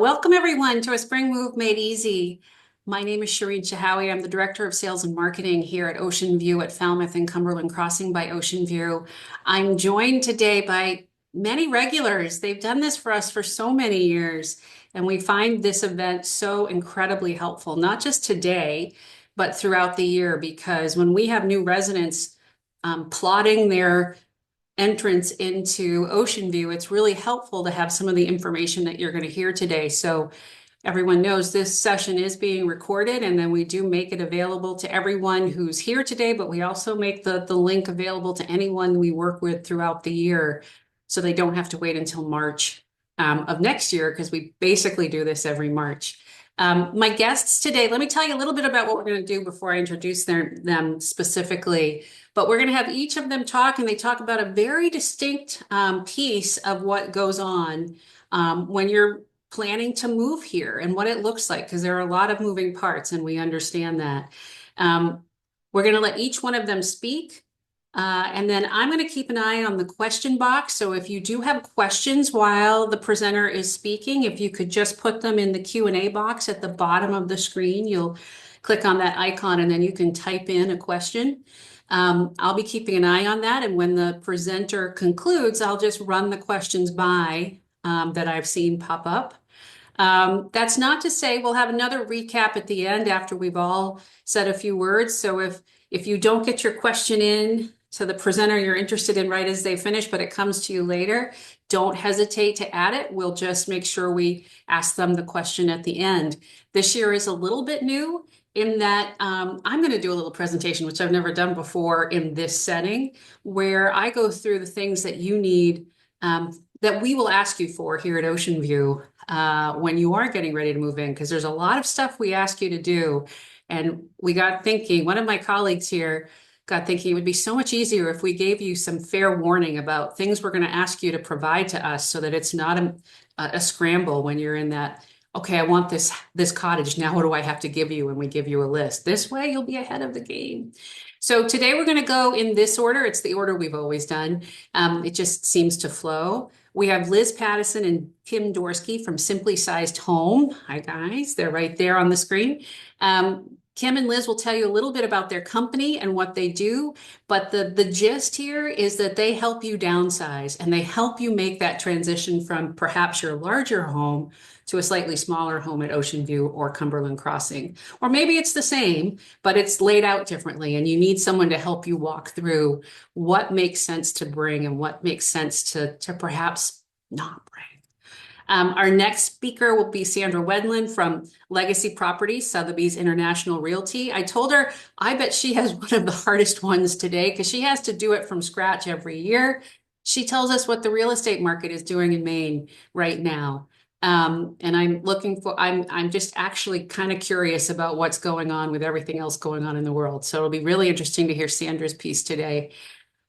Welcome everyone to A Spring Move Made Easy. My name is Shireen Shahawi. I'm the Director of Sales and Marketing here at OceanView at Falmouth and Cumberland Crossing by OceanView. I'm joined today by many regulars. They've done this for us for so many years, and we find this event so incredibly helpful, not just today, but throughout the year, because when we have new residents plotting their entrance into OceanView, it's really helpful to have some of the information that you're going to hear today. So everyone knows this session is being recorded, and then we do make it available to everyone who's here today, but we also make the link available to anyone we work with throughout the year, so they don't have to wait until March of next year, because we basically do this every March. My guests today, let me tell you a little bit about what we're going to do before I introduce them specifically. But we're going to have each of them talk, and they talk about a very distinct piece of what goes on when you're planning to move here and what it looks like, because there are a lot of moving parts, and we understand that. We're going to let each one of them speak. And then I'm going to keep an eye on the question box. So if you do have questions while the presenter is speaking, if you could just put them in the Q&A box at the bottom of the screen, you'll click on that icon and then you can type in a question. I'll be keeping an eye on that. And when the presenter concludes, I'll just run the questions by that I've seen pop up. That's not to say we'll have another recap at the end after we've all said a few words. So if you don't get your question in to the presenter you're interested in right as they finish, but it comes to you later, don't hesitate to add it. We'll just make sure we ask them the question at the end. This year is a little bit new in that I'm going to do a little presentation, which I've never done before in this setting, where I go through the things that you need, that we will ask you for here at OceanView when you are getting ready to move in, because there's a lot of stuff we ask you to do. And we got thinking, one of my colleagues here got thinking it would be so much easier if we gave you some fair warning about things we're going to ask you to provide to us, so that it's not a scramble when you're in that, okay, I want this cottage. Now what do I have to give you? And we give you a list. This way you'll be ahead of the game. So today we're going to go in this order. It's the order we've always done. It just seems to flow. We have Liz Pattison and Kim Dorsky from SimplySized Home. Hi, guys. They're right there on the screen. Kim and Liz will tell you a little bit about their company and what they do, but the gist here is that they help you downsize, and they help you make that transition from perhaps your larger home to a slightly smaller home at OceanView or Cumberland Crossing. Or maybe it's the same, but it's laid out differently, and you need someone to help you walk through what makes sense to bring and what makes sense to perhaps not bring. Our next speaker will be Sandra Wedlin from Legacy Properties, Sotheby's International Realty. I told her, I bet she has one of the hardest ones today, because she has to do it from scratch every year. She tells us what the real estate market is doing in Maine right now. And I'm just actually kind of curious about what's going on with everything else going on in the world. So it'll be really interesting to hear Sandra's piece today.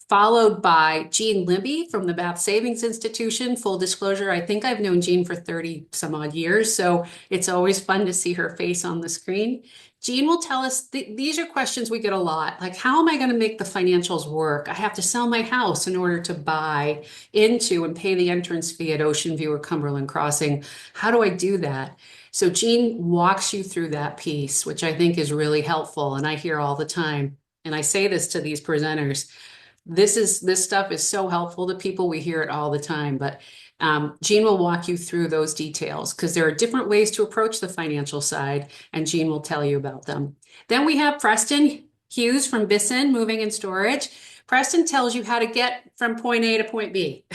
Followed by Jean Libby from the Bath Savings Institution. Full disclosure, I think I've known Jean for 30 some odd years, so it's always fun to see her face on the screen. Jean will tell us, these are questions we get a lot, like, how am I going to make the financials work? I have to sell my house in order to buy into and pay the entrance fee at OceanView or Cumberland Crossing. How do I do that? So Jean walks you through that piece, which I think is really helpful, and I hear all the time, and I say this to these presenters, this stuff is so helpful to people. We hear it all the time, but Jean will walk you through those details, because there are different ways to approach the financial side, and Jean will tell you about them. Then we have Preston Hughes from Bisson Moving and Storage. Preston tells you how to get from point A to point B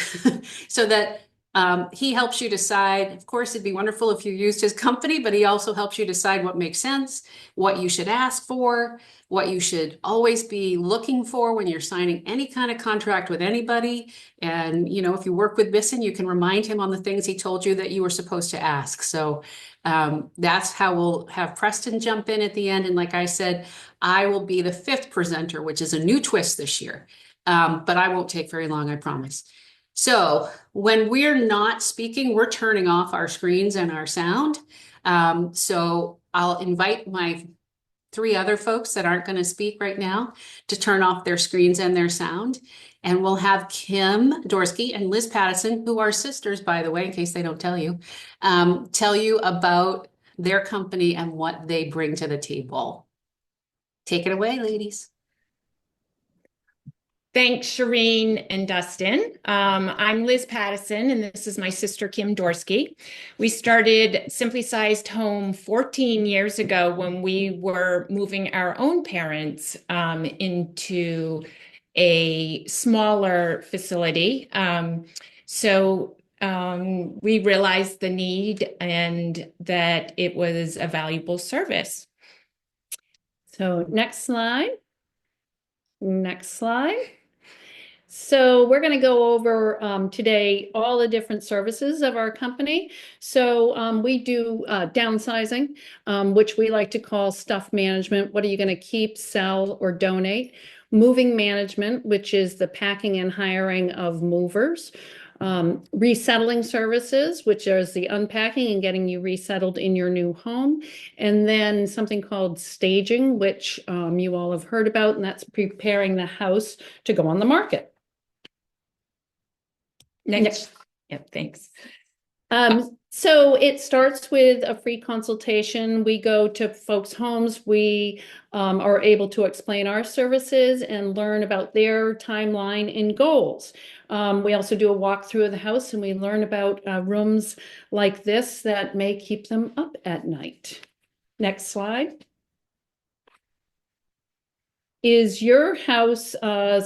so that he helps you decide. Of course, it'd be wonderful if you used his company, but he also helps you decide what makes sense, what you should ask for, what you should always be looking for when you're signing any kind of contract with anybody. And, you know, if you work with Bisson, you can remind him on the things he told you that you were supposed to ask. So that's how we'll have Preston jump in at the end. And like I said, I will be the fifth presenter, which is a new twist this year. But I won't take very long, I promise. So when we're not speaking, we're turning off our screens and our sound. So I'll invite my three other folks that aren't going to speak right now to turn off their screens and their sound. And we'll have Kim Dorsky and Liz Pattison, who are sisters, by the way, in case they don't tell you about their company and what they bring to the table. Take it away, ladies. Thanks, Shireen and Dustin. I'm Liz Pattison, and this is my sister, Kim Dorsky. We started SimplySized Home 14 years ago when we were moving our own parents into a smaller facility. We realized the need and that it was a valuable service. So next slide. Next slide. So we're going to go over today all the different services of our company. So we do downsizing, which we like to call stuff management. What are you going to keep, sell, or donate? Moving management, which is the packing and hiring of movers. Resettling services, which is the unpacking and getting you resettled in your new home. And then something called staging, which you all have heard about, and that's preparing the house to go on the market. Next. Yep, thanks. So it starts with a free consultation. We go to folks' homes. We are able to explain our services and learn about their timeline and goals. We also do a walkthrough of the house, and we learn about rooms like this that may keep them up at night. Next slide. Is your house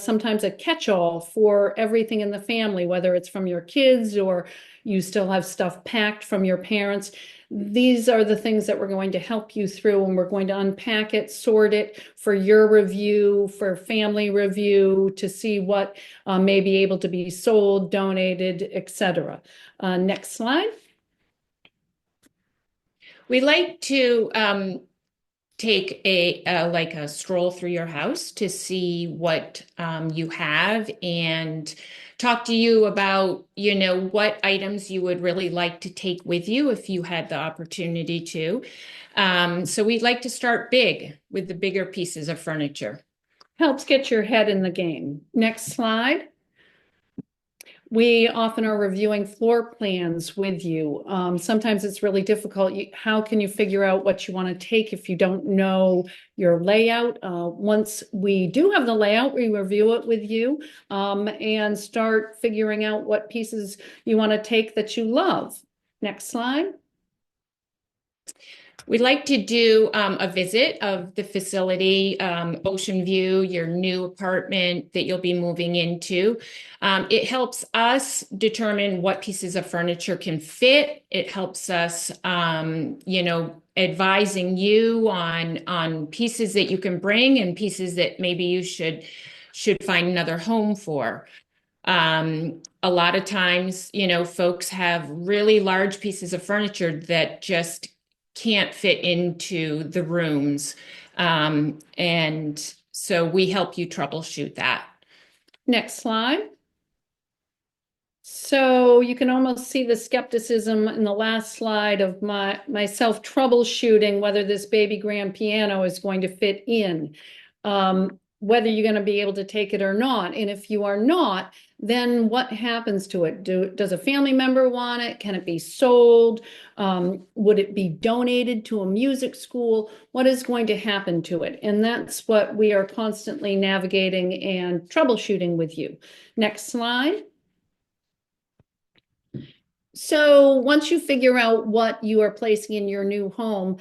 sometimes a catch-all for everything in the family, whether it's from your kids or you still have stuff packed from your parents? These are the things that we're going to help you through, and we're going to unpack it, sort it for your review, for family review, to see what may be able to be sold, donated, etc. Next slide. We like to take a stroll through your house to see what you have and talk to you about, what items you would really like to take with you if you had the opportunity to. So we'd like to start big with the bigger pieces of furniture. Helps get your head in the game. Next slide. We often are reviewing floor plans with you. Sometimes it's really difficult. How can you figure out what you want to take if you don't know your layout? Once we do have the layout, we review it with you and start figuring out what pieces you want to take that you love. Next slide. We'd like to do a visit of the facility, OceanView, your new apartment that you'll be moving into. It helps us determine what pieces of furniture can fit. It helps us, advising you on pieces that you can bring and pieces that maybe you should find another home for. A lot of times, folks have really large pieces of furniture that just can't fit into the rooms. And so we help you troubleshoot that. Next slide. So you can almost see the skepticism in the last slide of myself troubleshooting whether this baby grand piano is going to fit in, whether you're going to be able to take it or not. And if you are not, then what happens to it? Does a family member want it? Can it be sold? Would it be donated to a music school? What is going to happen to it? And that's what we are constantly navigating and troubleshooting with you. Next slide. So once you figure out what you are placing in your new home,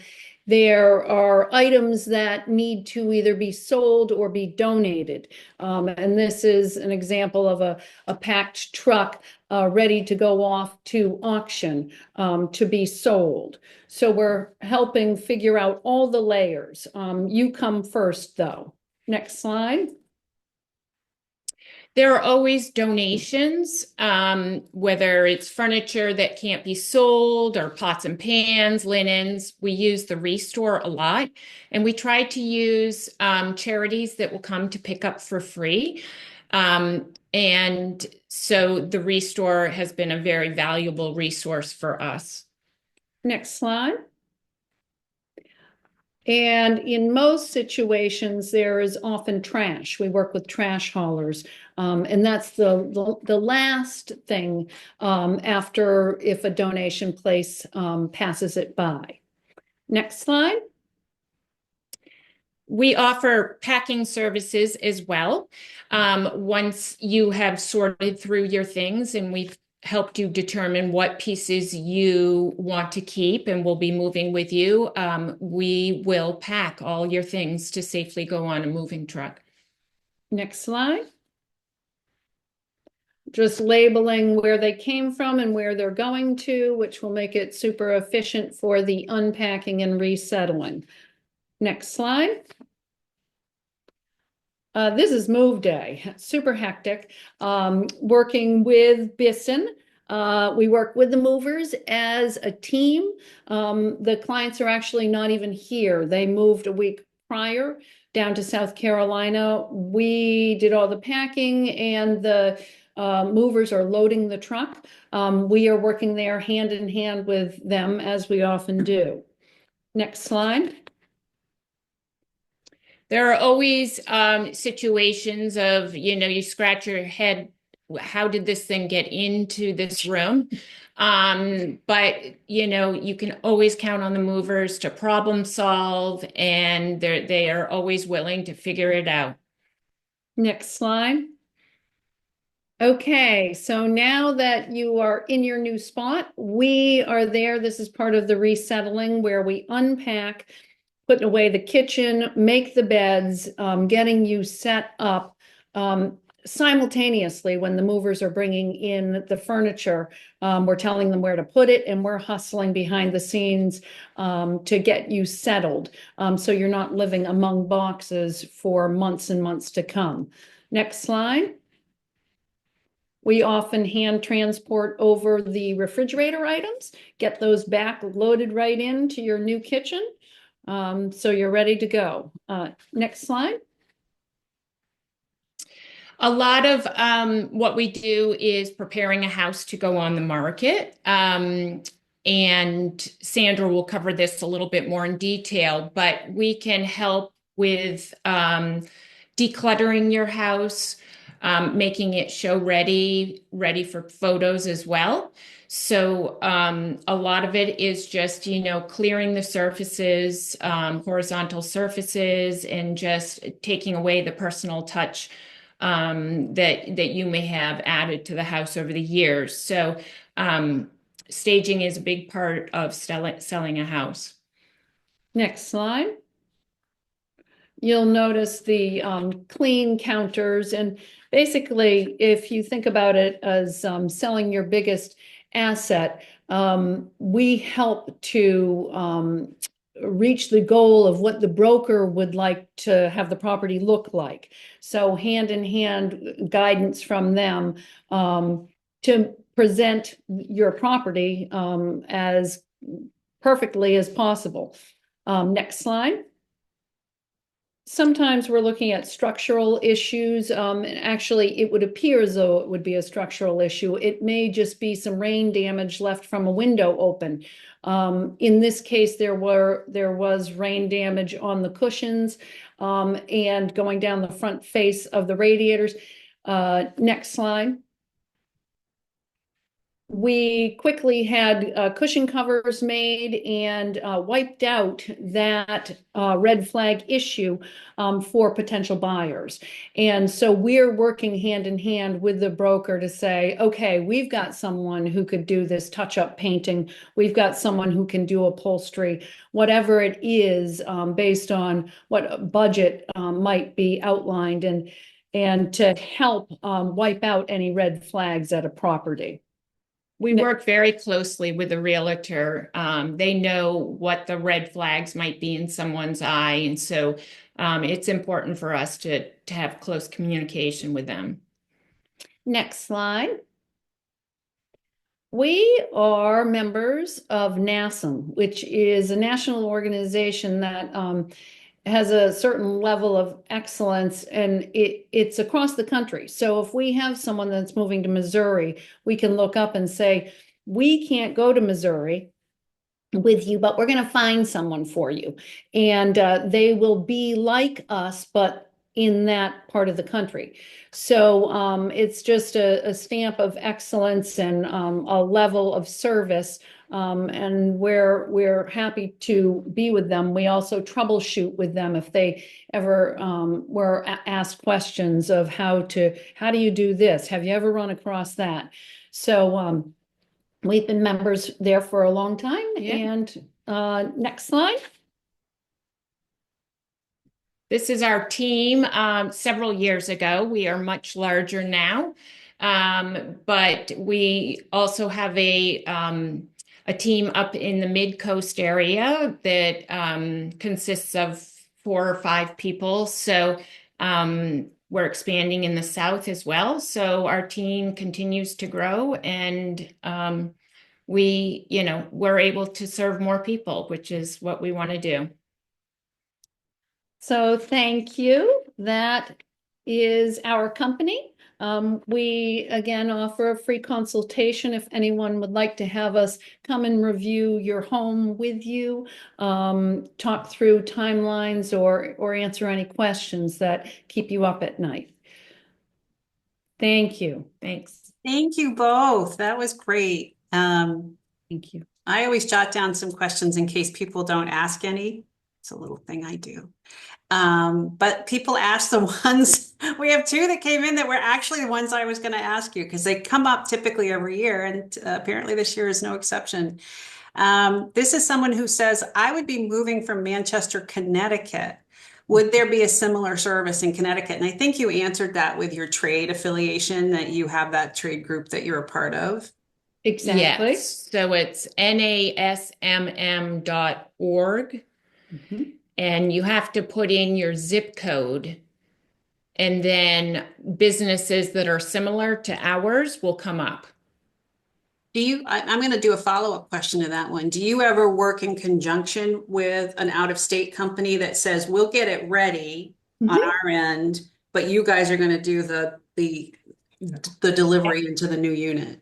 there are items that need to either be sold or be donated. And this is an example of a packed truck ready to go off to auction to be sold. So we're helping figure out all the layers. You come first, though. Next slide. There are always donations, whether it's furniture that can't be sold or pots and pans, linens. We use the Restore a lot, and we try to use charities that will come to pick up for free. And so the Restore has been a very valuable resource for us. Next slide. And in most situations, there is often trash. We work with trash haulers. And that's the last thing after if a donation place passes it by. Next slide. We offer packing services as well. Once you have sorted through your things and we've helped you determine what pieces you want to keep and will be moving with you, we will pack all your things to safely go on a moving truck. Next slide. Just labeling where they came from and where they're going to, which will make it super efficient for the unpacking and resettling. Next slide. This is move day, super hectic. Working with Bisson. We work with the movers as a team. The clients are actually not even here. They moved a week prior down to South Carolina. We did all the packing and the movers are loading the truck. We are working there hand in hand with them as we often do. Next slide. There are always situations of, you scratch your head, how did this thing get into this room? But, you can always count on the movers to problem solve, and they are always willing to figure it out. Next slide. Okay, so now that you are in your new spot, we are there. This is part of the resettling where we unpack, putting away the kitchen, make the beds, getting you set up simultaneously when the movers are bringing in the furniture. We're telling them where to put it, and we're hustling behind the scenes to get you settled so you're not living among boxes for months and months to come. Next slide. We often hand transport over the refrigerator items, get those back loaded right into your new kitchen. So you're ready to go. Next slide. A lot of what we do is preparing a house to go on the market. And Sandra will cover this a little bit more in detail, but we can help with decluttering your house, making it show ready for photos as well. So a lot of it is just, clearing the surfaces, horizontal surfaces, and just taking away the personal touch that you may have added to the house over the years. So staging is a big part of selling a house. Next slide. You'll notice the clean counters, and basically, if you think about it as selling your biggest asset, we help to reach the goal of what the broker would like to have the property look like. So hand in hand guidance from them to present your property as perfectly as possible. Next slide. Sometimes we're looking at structural issues. And actually, it would appear as though it would be a structural issue. It may just be some rain damage left from a window open. In this case, there was rain damage on the cushions and going down the front face of the radiators. Next slide. We quickly had cushion covers made and wiped out that red flag issue for potential buyers. And so we're working hand in hand with the broker to say, okay, we've got someone who could do this touch-up painting. We've got someone who can do upholstery, whatever it is, based on what budget might be outlined, and to help wipe out any red flags at a property. We work very closely with the realtor. They know what the red flags might be in someone's eye. And so it's important for us to have close communication with them. Next slide. We are members of NASM, which is a national organization that has a certain level of excellence, and it's across the country. So if we have someone that's moving to Missouri, we can look up and say, we can't go to Missouri, with you, but we're going to find someone for you. And they will be like us, but in that part of the country. So it's just a stamp of excellence and a level of service. And we're happy to be with them. We also troubleshoot with them if they ever were asked questions of how do you do this? Have you ever run across that? So we've been members there for a long time. Yeah. And next slide. This is our team several years ago. We are much larger now, but we also have a team up in the mid-coast area that consists of 4 or 5 people. So we're expanding in the south as well. So our team continues to grow, and we're able to serve more people, which is what we want to do. So thank you. That is our company. We again offer a free consultation if anyone would like to have us come and review your home with you, talk through timelines or answer any questions that keep you up at night. Thank you. Thanks. Thank you both. That was great. Thank you. I always jot down some questions in case people don't ask any. It's a little thing I do. But people ask the ones, we have 2 that came in that were actually the ones I was going to ask you, because they come up typically every year, and apparently this year is no exception. This is someone who says, I would be moving from Manchester, Connecticut. Would there be a similar service in Connecticut? And I think you answered that with your trade affiliation, that you have that trade group that you're a part of. Exactly. Yes. So it's nasmm.org. Mm-hmm. And you have to put in your zip code, and then businesses that are similar to ours will come up. I'm going to do a follow-up question to that one. Do you ever work in conjunction with an out-of-state company that says, we'll get it ready on our end, but you guys are going to do the delivery into the new unit?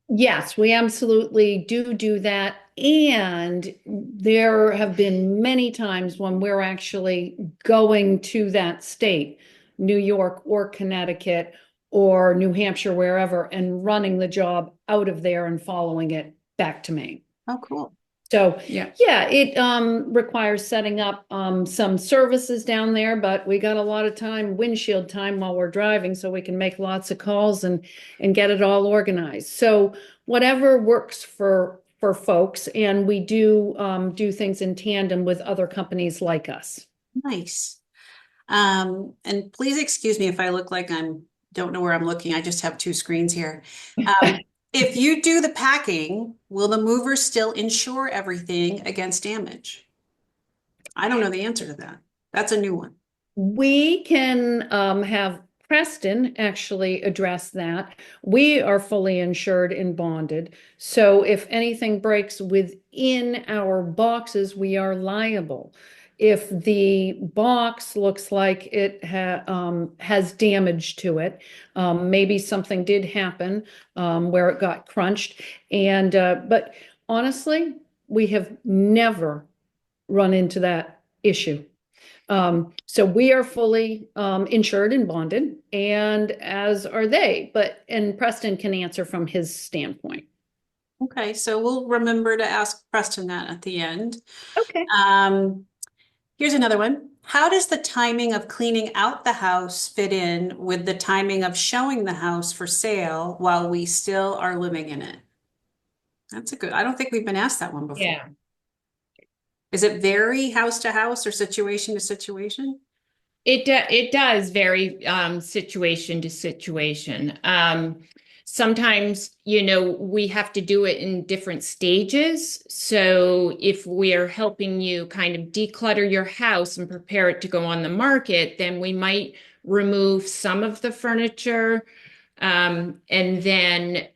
Yes, we absolutely do that. And there have been many times when we're actually going to that state, New York or Connecticut or New Hampshire, wherever, and running the job out of there and following it back to Maine. Oh, cool. So Yeah. it requires setting up some services down there, but we got a lot of windshield time while we're driving, so we can make lots of calls and get it all organized. So whatever works for folks, and we do things in tandem with other companies like us. Nice. And please excuse me if I look like don't know where I'm looking. I just have 2 screens here. If you do the packing, will the movers still insure everything against damage? I don't know the answer to that. That's a new one. We can have Preston actually address that. We are fully insured and bonded. So if anything breaks within our boxes, we are liable. If the box looks like it has damage to it, maybe something did happen where it got crunched. But honestly, we have never run into that issue. So we are fully insured and bonded, and as are they. And Preston can answer from his standpoint. Okay, so we'll remember to ask Preston that at the end. Okay. Here's another one. How does the timing of cleaning out the house fit in with the timing of showing the house for sale while we still are living in it? That's I don't think we've been asked that one before. Yeah. Does it vary house to house or situation to situation? It does vary situation to situation. Sometimes, we have to do it in different stages. So if we're helping you kind of declutter your house and prepare it to go on the market, then we might remove some of the furniture. And then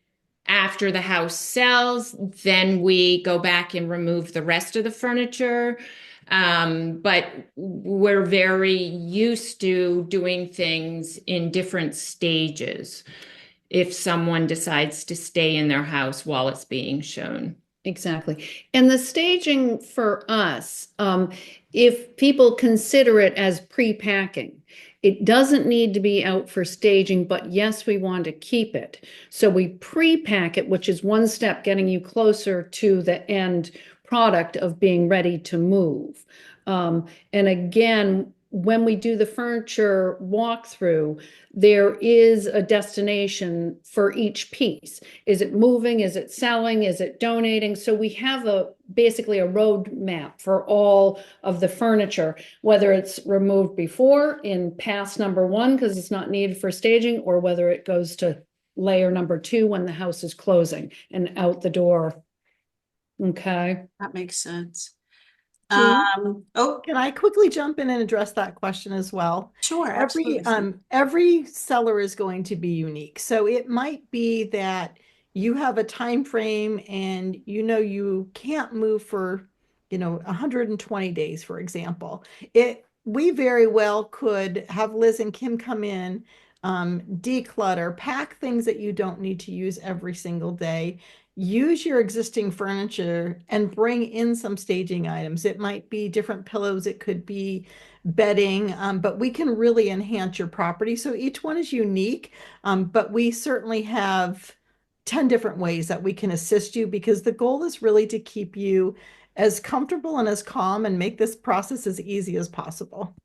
after the house sells, then we go back and remove the rest of the furniture. But we're very used to doing things in different stages if someone decides to stay in their house while it's being shown. Exactly. And the staging for us, if people consider it as pre-packing, it doesn't need to be out for staging, but yes, we want to keep it. So we pre-pack it, which is one step getting you closer to the end product of being ready to move. And again, when we do the furniture walkthrough, there is a destination for each piece. Is it moving? Is it selling? Is it donating? So we have basically a road map for all of the furniture, whether it's removed before in pass number 1 because it's not needed for staging, or whether it goes to layer number 2 when the house is closing and out the door. Okay. That makes sense. Jean? Oh, Can I quickly jump in and address that question as well? sure, absolutely. Every seller is going to be unique. So it might be that you have a time frame and you can't move for 120 days, for example. We very well could have Liz and Kim come in, declutter, pack things that you don't need to use every single day, use your existing furniture and bring in some staging items. It might be different pillows, it could be bedding, but we can really enhance your property. So each one is unique, but we certainly have 10 different ways that we can assist you, because the goal is really to keep you as comfortable and as calm and make this process as easy as possible.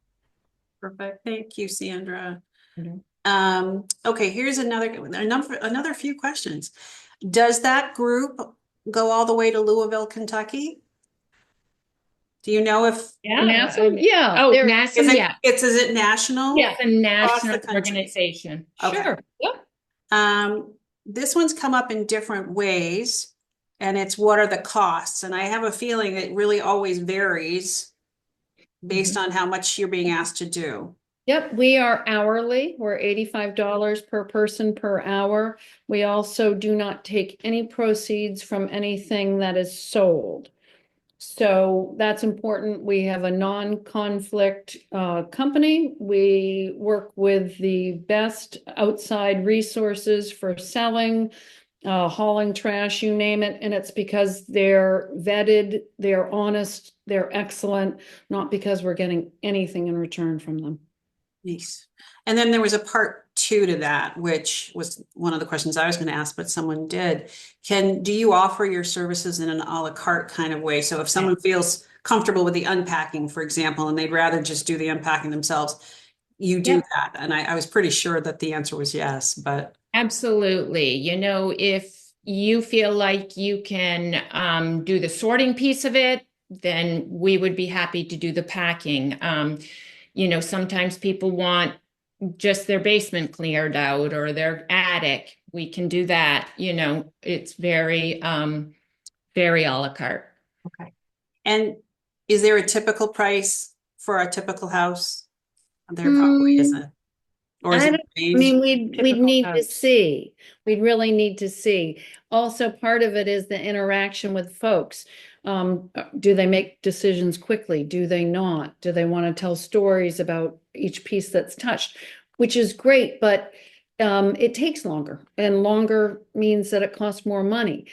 Perfect. Thank you, Sandra. Mhm. Okay, here's another few questions. Does that group go all the way to Louisville, Kentucky? Do you know if Nassau? Yeah. Oh, there- NASA, is yeah. it national? Yeah. It's a Across the national country. organization. Okay. Sure. Yep. This one's come up in different ways, and it's what are the costs? And I have a feeling it really always varies based on how much you're being asked to do. Yep, we are hourly. We're $85 per person per hour. We also do not take any proceeds from anything that is sold. So that's important. We have a non-conflict company. We work with the best outside resources for selling, hauling trash, you name it. And it's because they're vetted, they're honest, they're excellent, not because we're getting anything in return from them. Nice. And then there was a part 2 to that, which was one of the questions I was going to ask, but someone did. Do you offer your services in an a la carte kind of way? So if someone feels comfortable with the unpacking, for example, and they'd rather just do the unpacking themselves, you do Yep. that. And I was pretty sure that the answer was yes, but Absolutely. If you feel like you can do the sorting piece of it, then we would be happy to do the packing. Sometimes people want just their basement cleared out or their attic. We can do that. It's very, very a la carte. okay. And is there a typical price for a typical house? There probably isn't. Or is I it don't- range? I mean, we'd Typical need to house. see. We'd really need to see. Also, part of it is the interaction with folks. Do they make decisions quickly? Do they not? Do they want to tell stories about each piece that's touched? Which is great, but it takes longer, and longer means that it costs more money.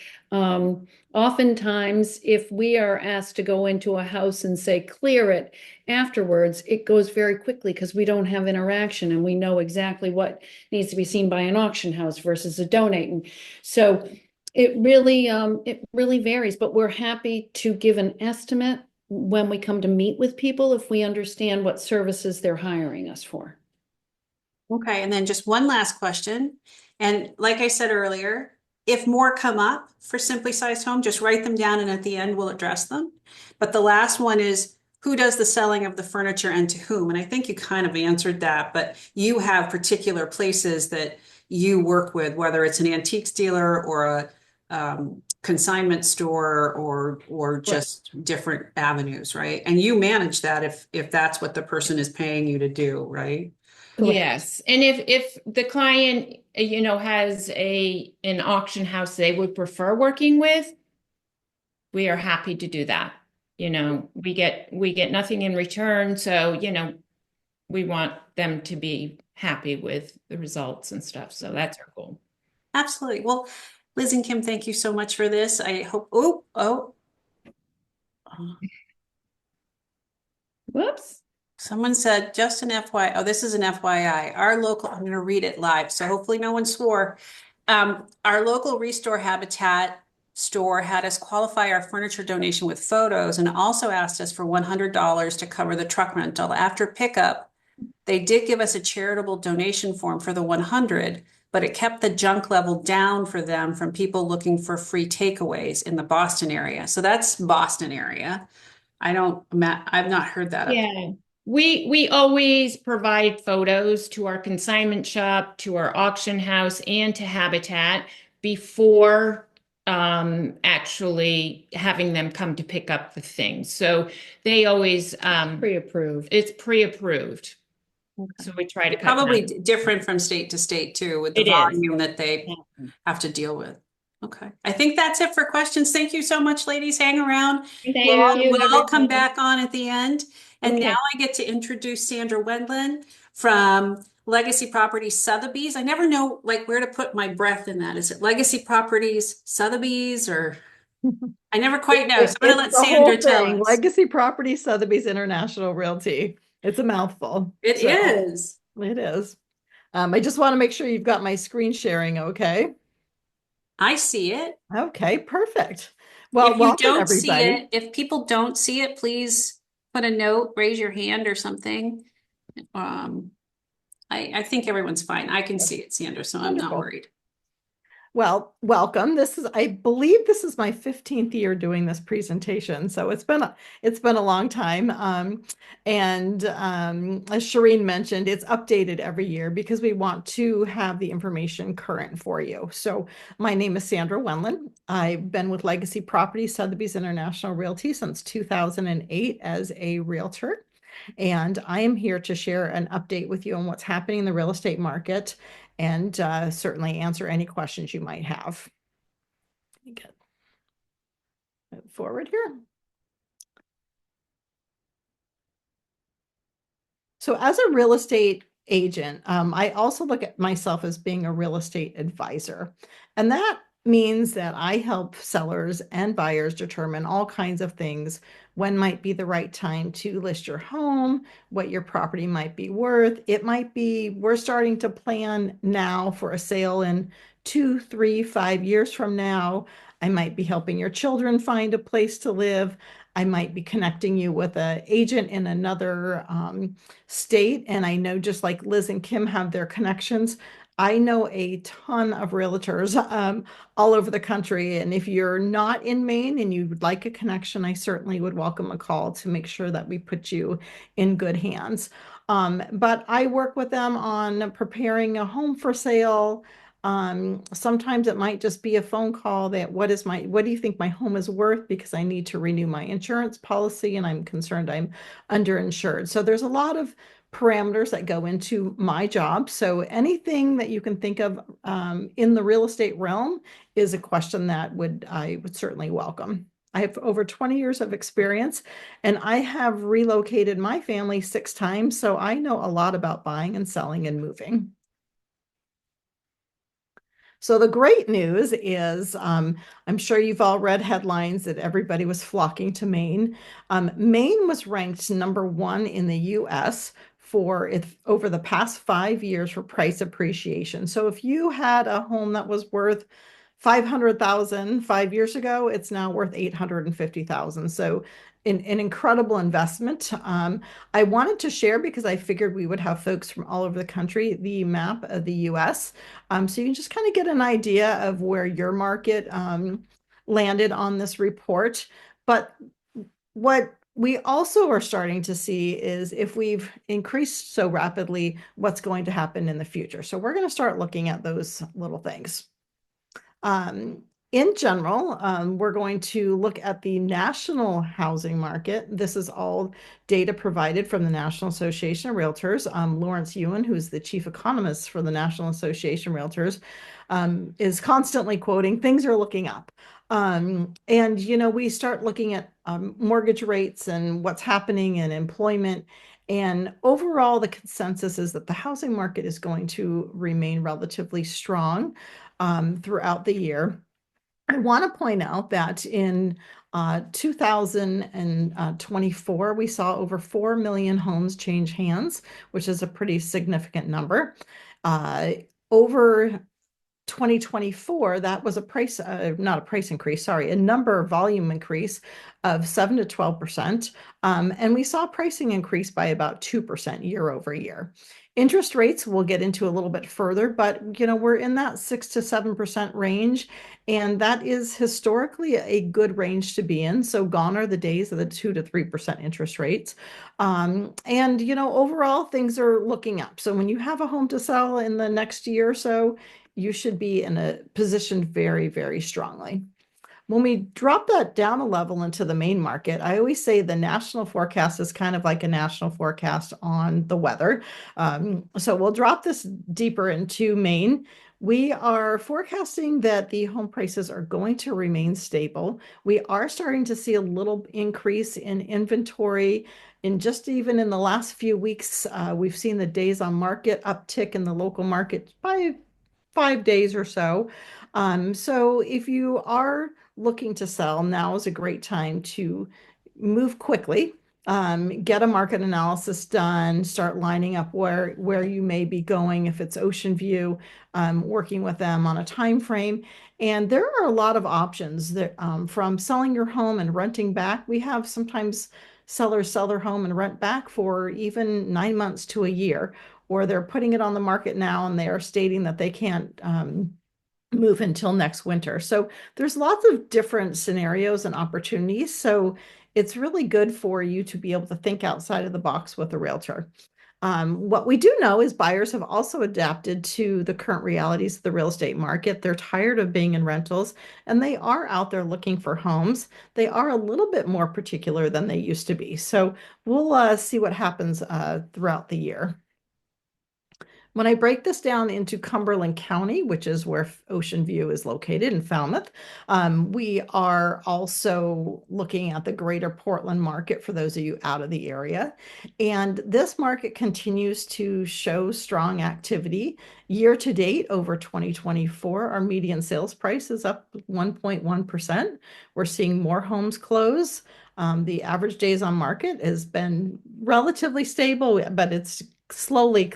Oftentimes, if we are asked to go into a house and say, clear it, afterwards, it goes very quickly because we don't have interaction and we know exactly what needs to be seen by an auction house versus a donating. So it really varies, but we're happy to give an estimate when we come to meet with people if we understand what services they're hiring us for. Okay, and then just one last question. And like I said earlier, if more come up for Simply Sized Home, just write them down and at the end we'll address them. But the last one is, who does the selling of the furniture and to whom? And I think you kind of answered that, but you have particular places that you work with, whether it's an antiques dealer or a consignment store or just different avenues, right? And you manage that if that's what the person is paying you to do, right? Correct. Yes, and if the client, has an auction house they would prefer working with, we are happy to do that. We get nothing in return, so we want them to be happy with the results and stuff. So that's our goal. Absolutely. Well, Liz and Kim, thank you so much for this. I hope, Whoops. someone said just an FYI. Oh, this is an FYI. Our local, I'm going to read it live, so hopefully no one swore. Our local Restore Habitat store had us qualify our furniture donation with photos and also asked us for $100 to cover the truck rental. After pickup, they did give us a charitable donation form for the 100, but it kept the junk level down for them from people looking for free takeaways in the Boston area. So that's Boston area. I've not heard that. Yeah. We always provide photos to our consignment shop, to our auction house, and to Habitat before actually having them come to pick up the things. So they always Pre-approved. it's pre-approved. So we try to cut Probably down. different from state to state too, with the It is. volume that they have to deal with. Okay, I think that's it for questions. Thank you so much, ladies. Hang around. Thank We'll you, all come everybody. back on at the end. And Okay. now I get to introduce Sandra Wendland from Legacy Properties Sotheby's. I never know like where to put my breath in that. Is it Legacy Properties Sotheby's or I never quite know. So I'm gonna let It's the Sandra whole tell thing. us. Legacy Property Sotheby's International Realty. It's a mouthful. It So, is. It is. I just want to make sure you've got my screen sharing, okay? I see it. Okay, perfect. Well, If you welcome don't see everybody. it, if people don't see it, please put a note, raise your hand or something. I think everyone's fine. I can see it, Sandra, so I'm not Wonderful. worried. Well, welcome. I believe this is my 15th year doing this presentation, so it's been a long time. And as Shireen mentioned, it's updated every year because we want to have the information current for you. So my name is Sandra Wendland. I've been with Legacy Properties Sotheby's International Realty since 2008 as a realtor. And I am here to share an update with you on what's happening in the real estate market and certainly answer any questions you might have. Let me move forward here. So as a real estate agent, I also look at myself as being a real estate advisor. And that means that I help sellers and buyers determine all kinds of things. When might be the right time to list your home, what your property might be worth. It might be, we're starting to plan now for a sale in 2, 3, 5 years from now. I might be helping your children find a place to live. I might be connecting you with an agent in another state. And I know just like Liz and Kim have their connections, I know a ton of realtors all over the country. And if you're not in Maine and you would like a connection, I certainly would welcome a call to make sure that we put you in good hands. But I work with them on preparing a home for sale. Sometimes it might just be a phone call that what do you think my home is worth? Because I need to renew my insurance policy and I'm concerned I'm underinsured. So there's a lot of parameters that go into my job. So anything that you can think of in the real estate realm is a question that I would certainly welcome. I have over 20 years of experience and I have relocated my family 6 times. So I know a lot about buying and selling and moving. So the great news is, I'm sure you've all read headlines that everybody was flocking to Maine. Maine was ranked #1 in the US over the past 5 years for price appreciation. So if you had a home that was worth 500,000 5 years ago, it's now worth 850,000. So an incredible investment. I wanted to share because I figured we would have folks from all over the country, the map of the US. So you can just kind of get an idea of where your market landed on this report. But what we also are starting to see is if we've increased so rapidly, what's going to happen in the future. So we're going to start looking at those little things. In general, we're going to look at the national housing market. This is all data provided from the National Association of Realtors. Lawrence Ewan, who's the chief economist for the National Association of Realtors, is constantly quoting, things are looking up. And, we start looking at mortgage rates and what's happening in employment. And overall, the consensus is that the housing market is going to remain relatively strong. throughout the year. I want to point out that in 2024, we saw over 4 million homes change hands, which is a pretty significant number. Over 2024, that was not a price increase, sorry, a number volume increase of 7 to 12%. And we saw pricing increase by about 2% year over year. Interest rates we'll get into a little bit further, but we're in that 6 to 7% range, and that is historically a good range to be in. So gone are the days of the 2 to 3% interest rates. And overall things are looking up. So when you have a home to sell in the next year or so, you should be in a position very, very strongly. When we drop that down a level into the Maine market, I always say the national forecast is kind of like a national forecast on the weather. So we'll drop this deeper into Maine. We are forecasting that the home prices are going to remain stable. We are starting to see a little increase in inventory. Even in the last few weeks, we've seen the days on market uptick in the local market by 5 days or so. So if you are looking to sell, now is a great time to move quickly, get a market analysis done, start lining up where you may be going. If it's OceanView, working with them on a time frame. And there are a lot of options that, from selling your home and renting back. We have sometimes sellers sell their home and rent back for even 9 months to a year, or they're putting it on the market now and they are stating that they can't move until next winter. So there's lots of different scenarios and opportunities. So it's really good for you to be able to think outside of the box with a realtor. What we do know is buyers have also adapted to the current realities of the real estate market. They're tired of being in rentals, and they are out there looking for homes. They are a little bit more particular than they used to be. So we'll see what happens throughout the year. When I break this down into Cumberland County, which is where OceanView is located in Falmouth, we are also looking at the greater Portland market for those of you out of the area. And this market continues to show strong activity. Year to date over 2024, our median sales price is up 1.1%. We're seeing more homes close. The average days on market has been relatively stable, but it's slowly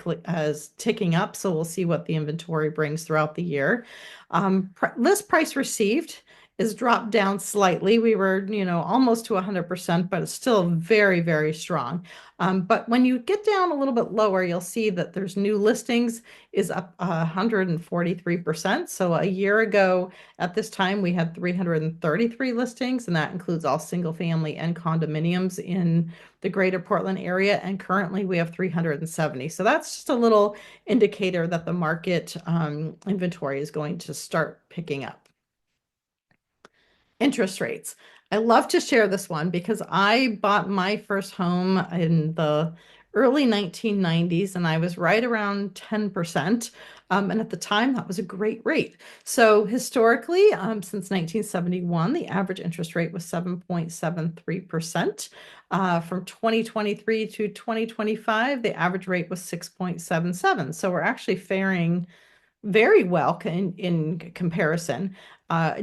ticking up. So we'll see what the inventory brings throughout the year. List price received is dropped down slightly. We were, almost to 100%, but it's still very, very strong. But when you get down a little bit lower, you'll see that there's new listings is up 143%. So a year ago at this time, we had 333 listings, and that includes all single family and condominiums in the greater Portland area. And currently we have 370. So that's just a little indicator that the market inventory is going to start picking up. Interest rates. I love to share this one because I bought my first home in the early 1990s, and I was right around 10%. And at the time, that was a great rate. So historically, since 1971, the average interest rate was 7.73%. From 2023 to 2025, the average rate was 6.77. So we're actually faring very well in comparison.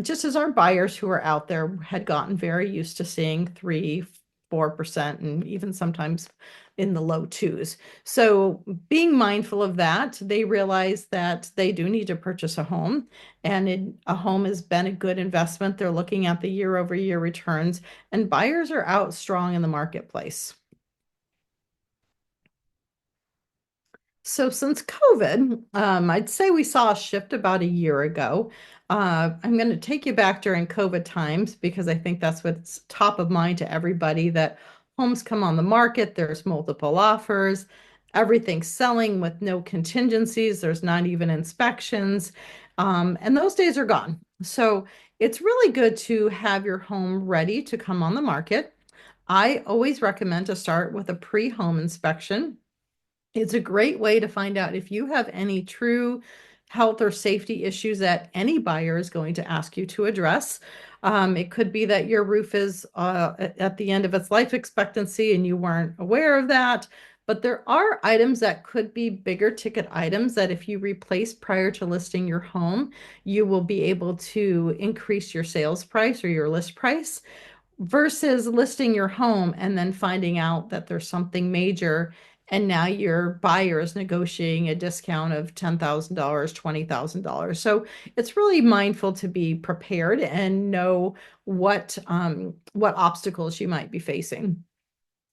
Just as our buyers who are out there had gotten very used to seeing 3-4%, and even sometimes in the low twos. So being mindful of that, they realize that they do need to purchase a home, and a home has been a good investment. They're looking at the year over year returns, and buyers are out strong in the marketplace. So since COVID, I'd say we saw a shift about a year ago. I'm going to take you back during COVID times because I think that's what's top of mind to everybody, that homes come on the market, there's multiple offers, everything's selling with no contingencies, there's not even inspections, and those days are gone. So it's really good to have your home ready to come on the market. I always recommend to start with a pre-home inspection. It's a great way to find out if you have any true health or safety issues that any buyer is going to ask you to address. It could be that your roof is at the end of its life expectancy and you weren't aware of that. But there are items that could be bigger ticket items that if you replace prior to listing your home, you will be able to increase your sales price or your list price versus listing your home and then finding out that there's something major and now your buyer is negotiating a discount of $10,000, $20,000. So it's really mindful to be prepared and know what obstacles you might be facing.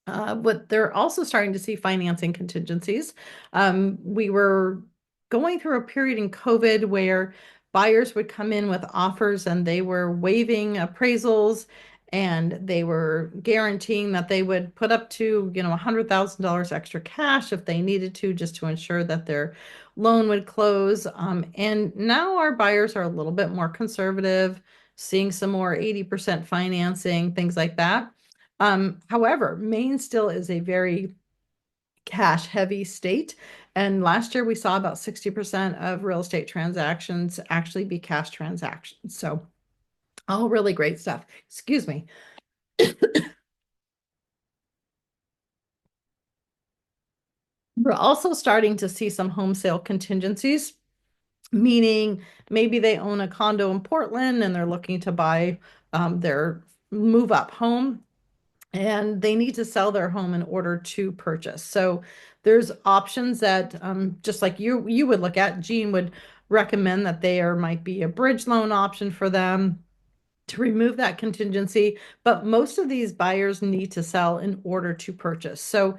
But they're also starting to see financing contingencies. We were going through a period in COVID where buyers would come in with offers and they were waiving appraisals and they were guaranteeing that they would put up to, $100,000 extra cash if they needed to, just to ensure that their loan would close. And now our buyers are a little bit more conservative, seeing some more 80% financing, things like that. However, Maine still is a very cash heavy state. And last year we saw about 60% of real estate transactions actually be cash transactions. So all really great stuff. Excuse me. We're also starting to see some home sale contingencies, meaning maybe they own a condo in Portland and they're looking to buy their move up home and they need to sell their home in order to purchase. So there's options that just like you would look at, Jean would recommend that there might be a bridge loan option for them to remove that contingency. But most of these buyers need to sell in order to purchase. So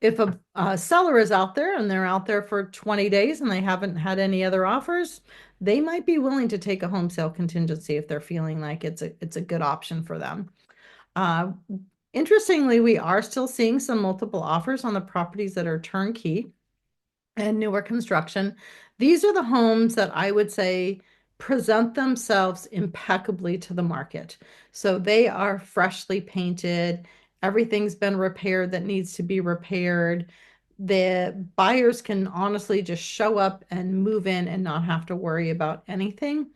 if a seller is out there and they're out there for 20 days and they haven't had any other offers, they might be willing to take a home sale contingency if they're feeling like it's a good option for them. Interestingly, we are still seeing some multiple offers on the properties that are turnkey and newer construction. These are the homes that I would say present themselves impeccably to the market. So they are freshly painted. Everything's been repaired that needs to be repaired. The buyers can honestly just show up and move in and not have to worry about anything.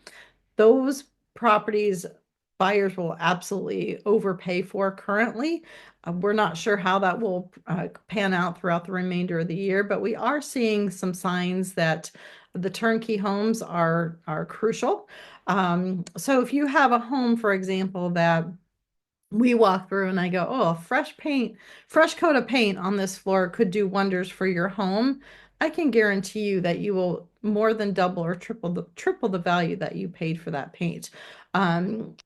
Those properties buyers will absolutely overpay for currently. We're not sure how that will pan out throughout the remainder of the year, but we are seeing some signs that the turnkey homes are crucial. So if you have a home, for example, that we walk through and I go, oh, fresh paint, fresh coat of paint on this floor could do wonders for your home. I can guarantee you that you will more than double or triple the value that you paid for that paint.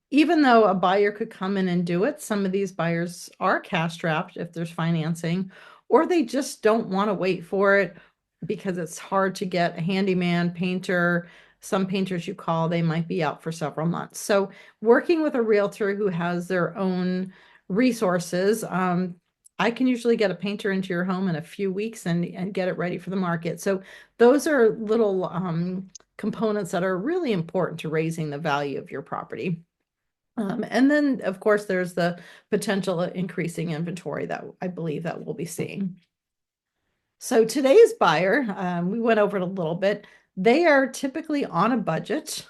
Even though a buyer could come in and do it, some of these buyers are cash strapped if there's financing, or they just don't want to wait for it because it's hard to get a handyman, painter. Some painters you call, they might be out for several months. So working with a realtor who has their own resources, I can usually get a painter into your home in a few weeks and get it ready for the market. So those are little components that are really important to raising the value of your property. And then, of course, there's the potential increasing inventory that I believe that we'll be seeing. So today's buyer, we went over it a little bit. They are typically on a budget.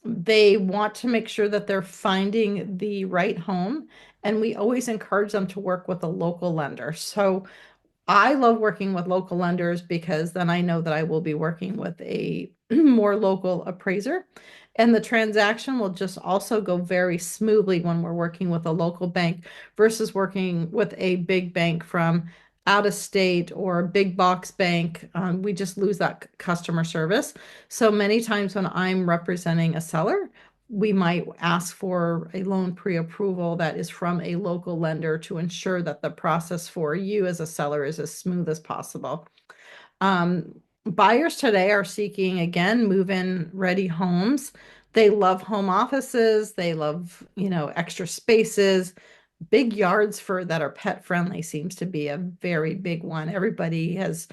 They want to make sure that they're finding the right home, and we always encourage them to work with a local lender. So I love working with local lenders because then I know that I will be working with a more local appraiser. And the transaction will just also go very smoothly when we're working with a local bank versus working with a big bank from out of state or a big box bank. We just lose that customer service. So many times when I'm representing a seller, we might ask for a loan pre-approval that is from a local lender to ensure that the process for you as a seller is as smooth as possible. Buyers today are seeking, again, move-in ready homes. They love home offices. They love, extra spaces. Big yards that are pet friendly seems to be a very big one. Everybody has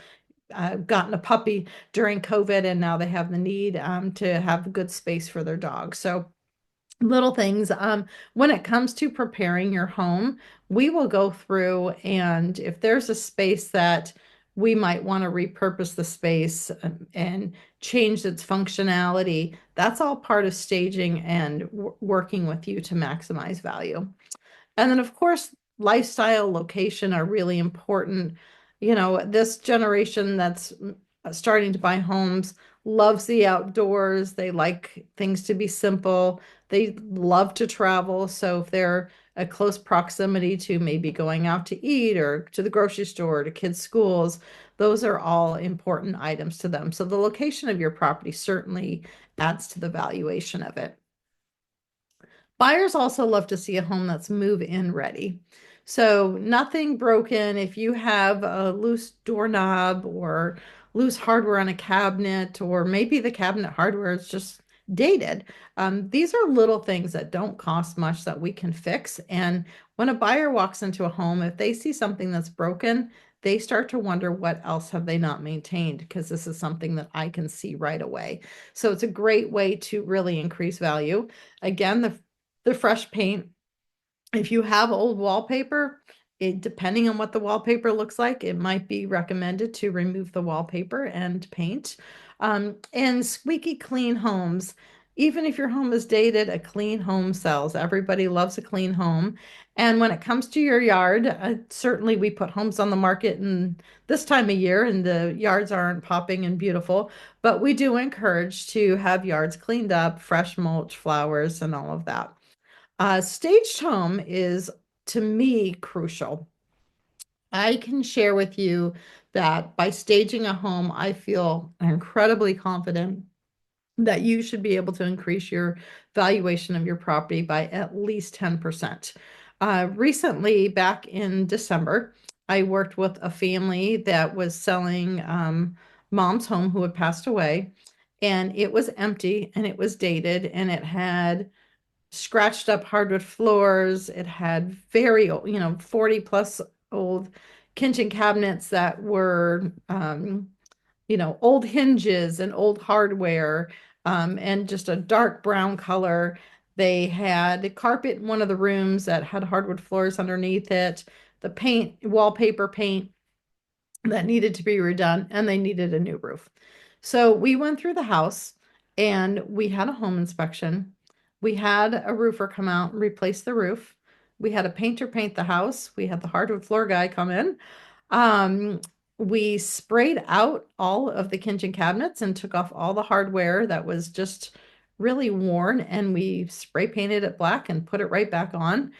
gotten a puppy during COVID, and now they have the need to have good space for their dog. So little things. When it comes to preparing your home, we will go through, and if there's a space that we might want to repurpose the space and change its functionality, that's all part of staging and working with you to maximize value. And then, of course, lifestyle, location are really important. You know, this generation that's starting to buy homes loves the outdoors. They like things to be simple. They love to travel. So if they're a close proximity to maybe going out to eat or to the grocery store, to kids' schools, those are all important items to them. So the location of your property certainly adds to the valuation of it. Buyers also love to see a home that's move-in ready. So nothing broken. If you have a loose doorknob or loose hardware on a cabinet, or maybe the cabinet hardware is just dated. These are little things that don't cost much that we can fix. And when a buyer walks into a home, if they see something that's broken, they start to wonder what else have they not maintained, because this is something that I can see right away. So it's a great way to really increase value. Again, the fresh paint. If you have old wallpaper, depending on what the wallpaper looks like, it might be recommended to remove the wallpaper and paint. And squeaky clean homes. Even if your home is dated, a clean home sells. Everybody loves a clean home. And when it comes to your yard, certainly we put homes on the market in this time of year and the yards aren't popping and beautiful, but we do encourage to have yards cleaned up, fresh mulch, flowers, and all of that. Staged home is, to me, crucial. I can share with you that by staging a home, I feel incredibly confident that you should be able to increase your valuation of your property by at least 10%. Recently, back in December, I worked with a family that was selling mom's home who had passed away, and it was empty and it was dated and it had scratched up hardwood floors. It had very old, 40 plus old kitchen cabinets that were, old hinges and old hardware, and just a dark brown color. They had carpet in one of the rooms that had hardwood floors underneath it, the paint, wallpaper paint that needed to be redone, and they needed a new roof. So we went through the house and we had a home inspection. We had a roofer come out and replace the roof. We had a painter paint the house. We had the hardwood floor guy come in. We sprayed out all of the kitchen cabinets and took off all the hardware that was just really worn, and we spray painted it black and put it right back on.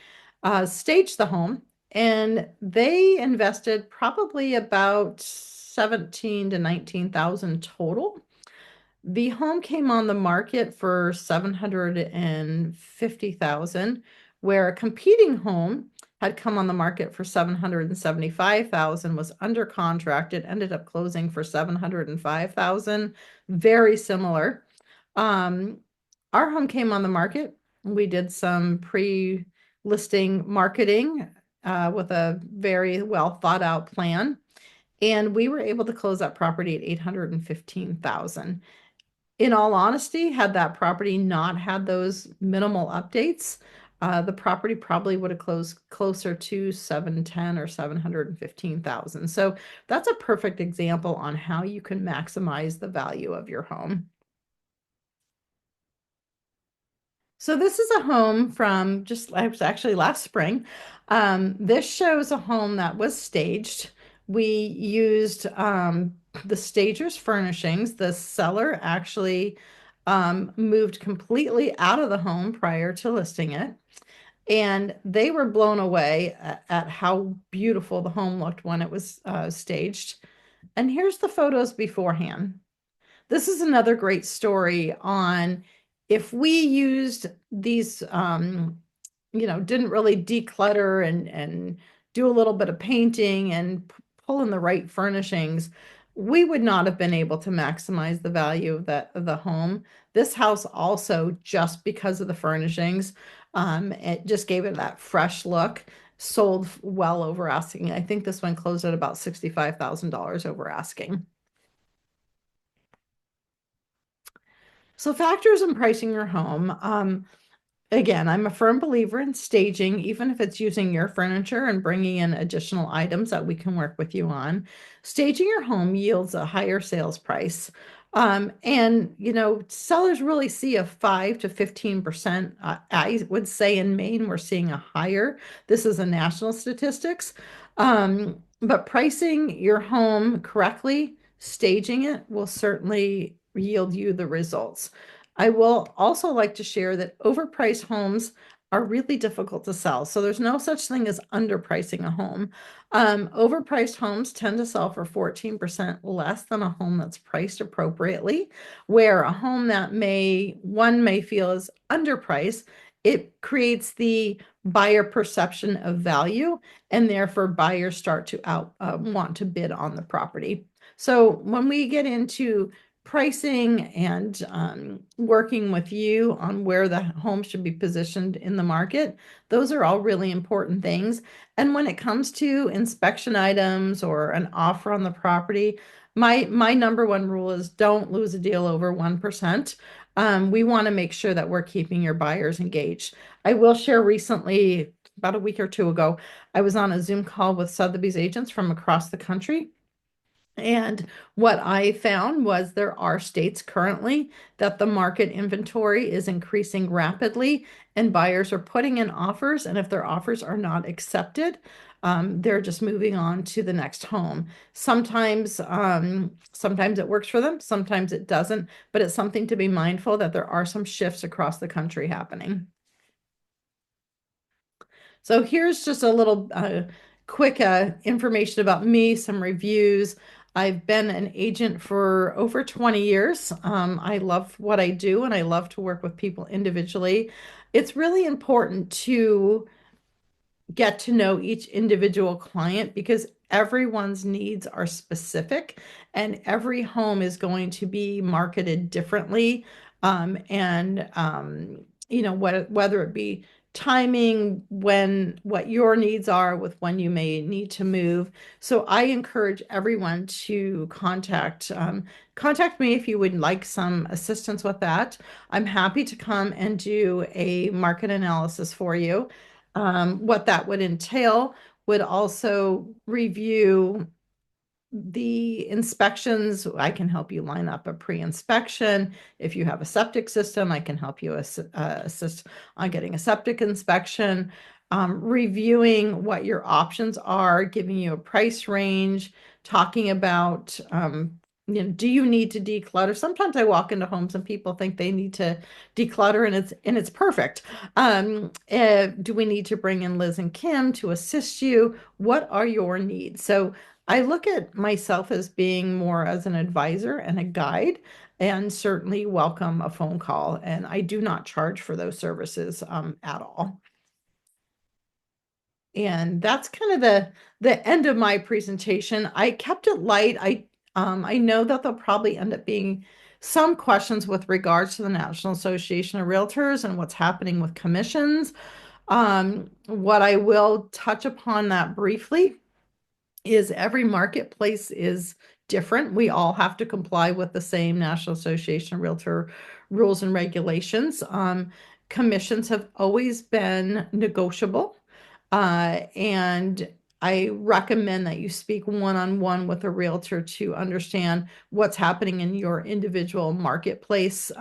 Staged the home, and they invested probably about 17 to 19,000 total. The home came on the market for 750,000, where a competing home had come on the market for 775,000, was under contract. It ended up closing for 705,000. Very similar. Our home came on the market. We did some pre-listing marketing with a very well thought out plan, and we were able to close that property at 815,000. In all honesty, had that property not had those minimal updates, the property probably would have closed closer to 710 or 715,000. So that's a perfect example on how you can maximize the value of your home. So this is a home from actually last spring. This shows a home that was staged. We used the stager's furnishings. The seller actually moved completely out of the home prior to listing it. And they were blown away at how beautiful the home looked when it was staged. And here's the photos beforehand. This is another great story on if we used these, didn't really declutter and do a little bit of painting and pull in the right furnishings, we would not have been able to maximize the value of the home. This house also, just because of the furnishings, it just gave it that fresh look, sold well over asking. I think this one closed at about $65,000 over asking. So factors in pricing your home. Again, I'm a firm believer in staging, even if it's using your furniture and bringing in additional items that we can work with you on. Staging your home yields a higher sales price. And sellers really see a 5 to 15%. I would say in Maine, we're seeing a higher. This is a national statistics. But pricing your home correctly, staging it will certainly yield you the results. I will also like to share that overpriced homes are really difficult to sell. So there's no such thing as underpricing a home. Overpriced homes tend to sell for 14% less than a home that's priced appropriately, where a home that one may feel is underpriced, it creates the buyer perception of value, and therefore buyers start to want to bid on the property. So when we get into pricing and working with you on where the home should be positioned in the market, those are all really important things. And when it comes to inspection items or an offer on the property, my number one rule is don't lose a deal over 1%. We want to make sure that we're keeping your buyers engaged. I will share recently, about a week or two ago, I was on a Zoom call with Sotheby's agents from across the country. And what I found was there are states currently that the market inventory is increasing rapidly and buyers are putting in offers. And if their offers are not accepted, they're just moving on to the next home. Sometimes it works for them, sometimes it doesn't, but it's something to be mindful that there are some shifts across the country happening. So here's just a little quick information about me, some reviews. I've been an agent for over 20 years. I love what I do and I love to work with people individually. It's really important to get to know each individual client because everyone's needs are specific and every home is going to be marketed differently. Whether it be timing, what your needs are with when you may need to move. So I encourage everyone to contact me if you would like some assistance with that. I'm happy to come and do a market analysis for you. What that would entail would also review the inspections. I can help you line up a pre-inspection. If you have a septic system, I can help you assist on getting a septic inspection, reviewing what your options are, giving you a price range, talking about do you need to declutter? Sometimes I walk into homes and people think they need to declutter and it's perfect. Do we need to bring in Liz and Kim to assist you? What are your needs? So I look at myself as being more as an advisor and a guide, and certainly welcome a phone call. And I do not charge for those services at all. And that's kind of the end of my presentation. I kept it light. I know that there'll probably end up being some questions with regards to the National Association of Realtors and what's happening with commissions. What I will touch upon that briefly is every marketplace is different. We all have to comply with the same National Association of Realtor rules and regulations. Commissions have always been negotiable. And I recommend that you speak one-on-one with a realtor to understand what's happening in your individual marketplace.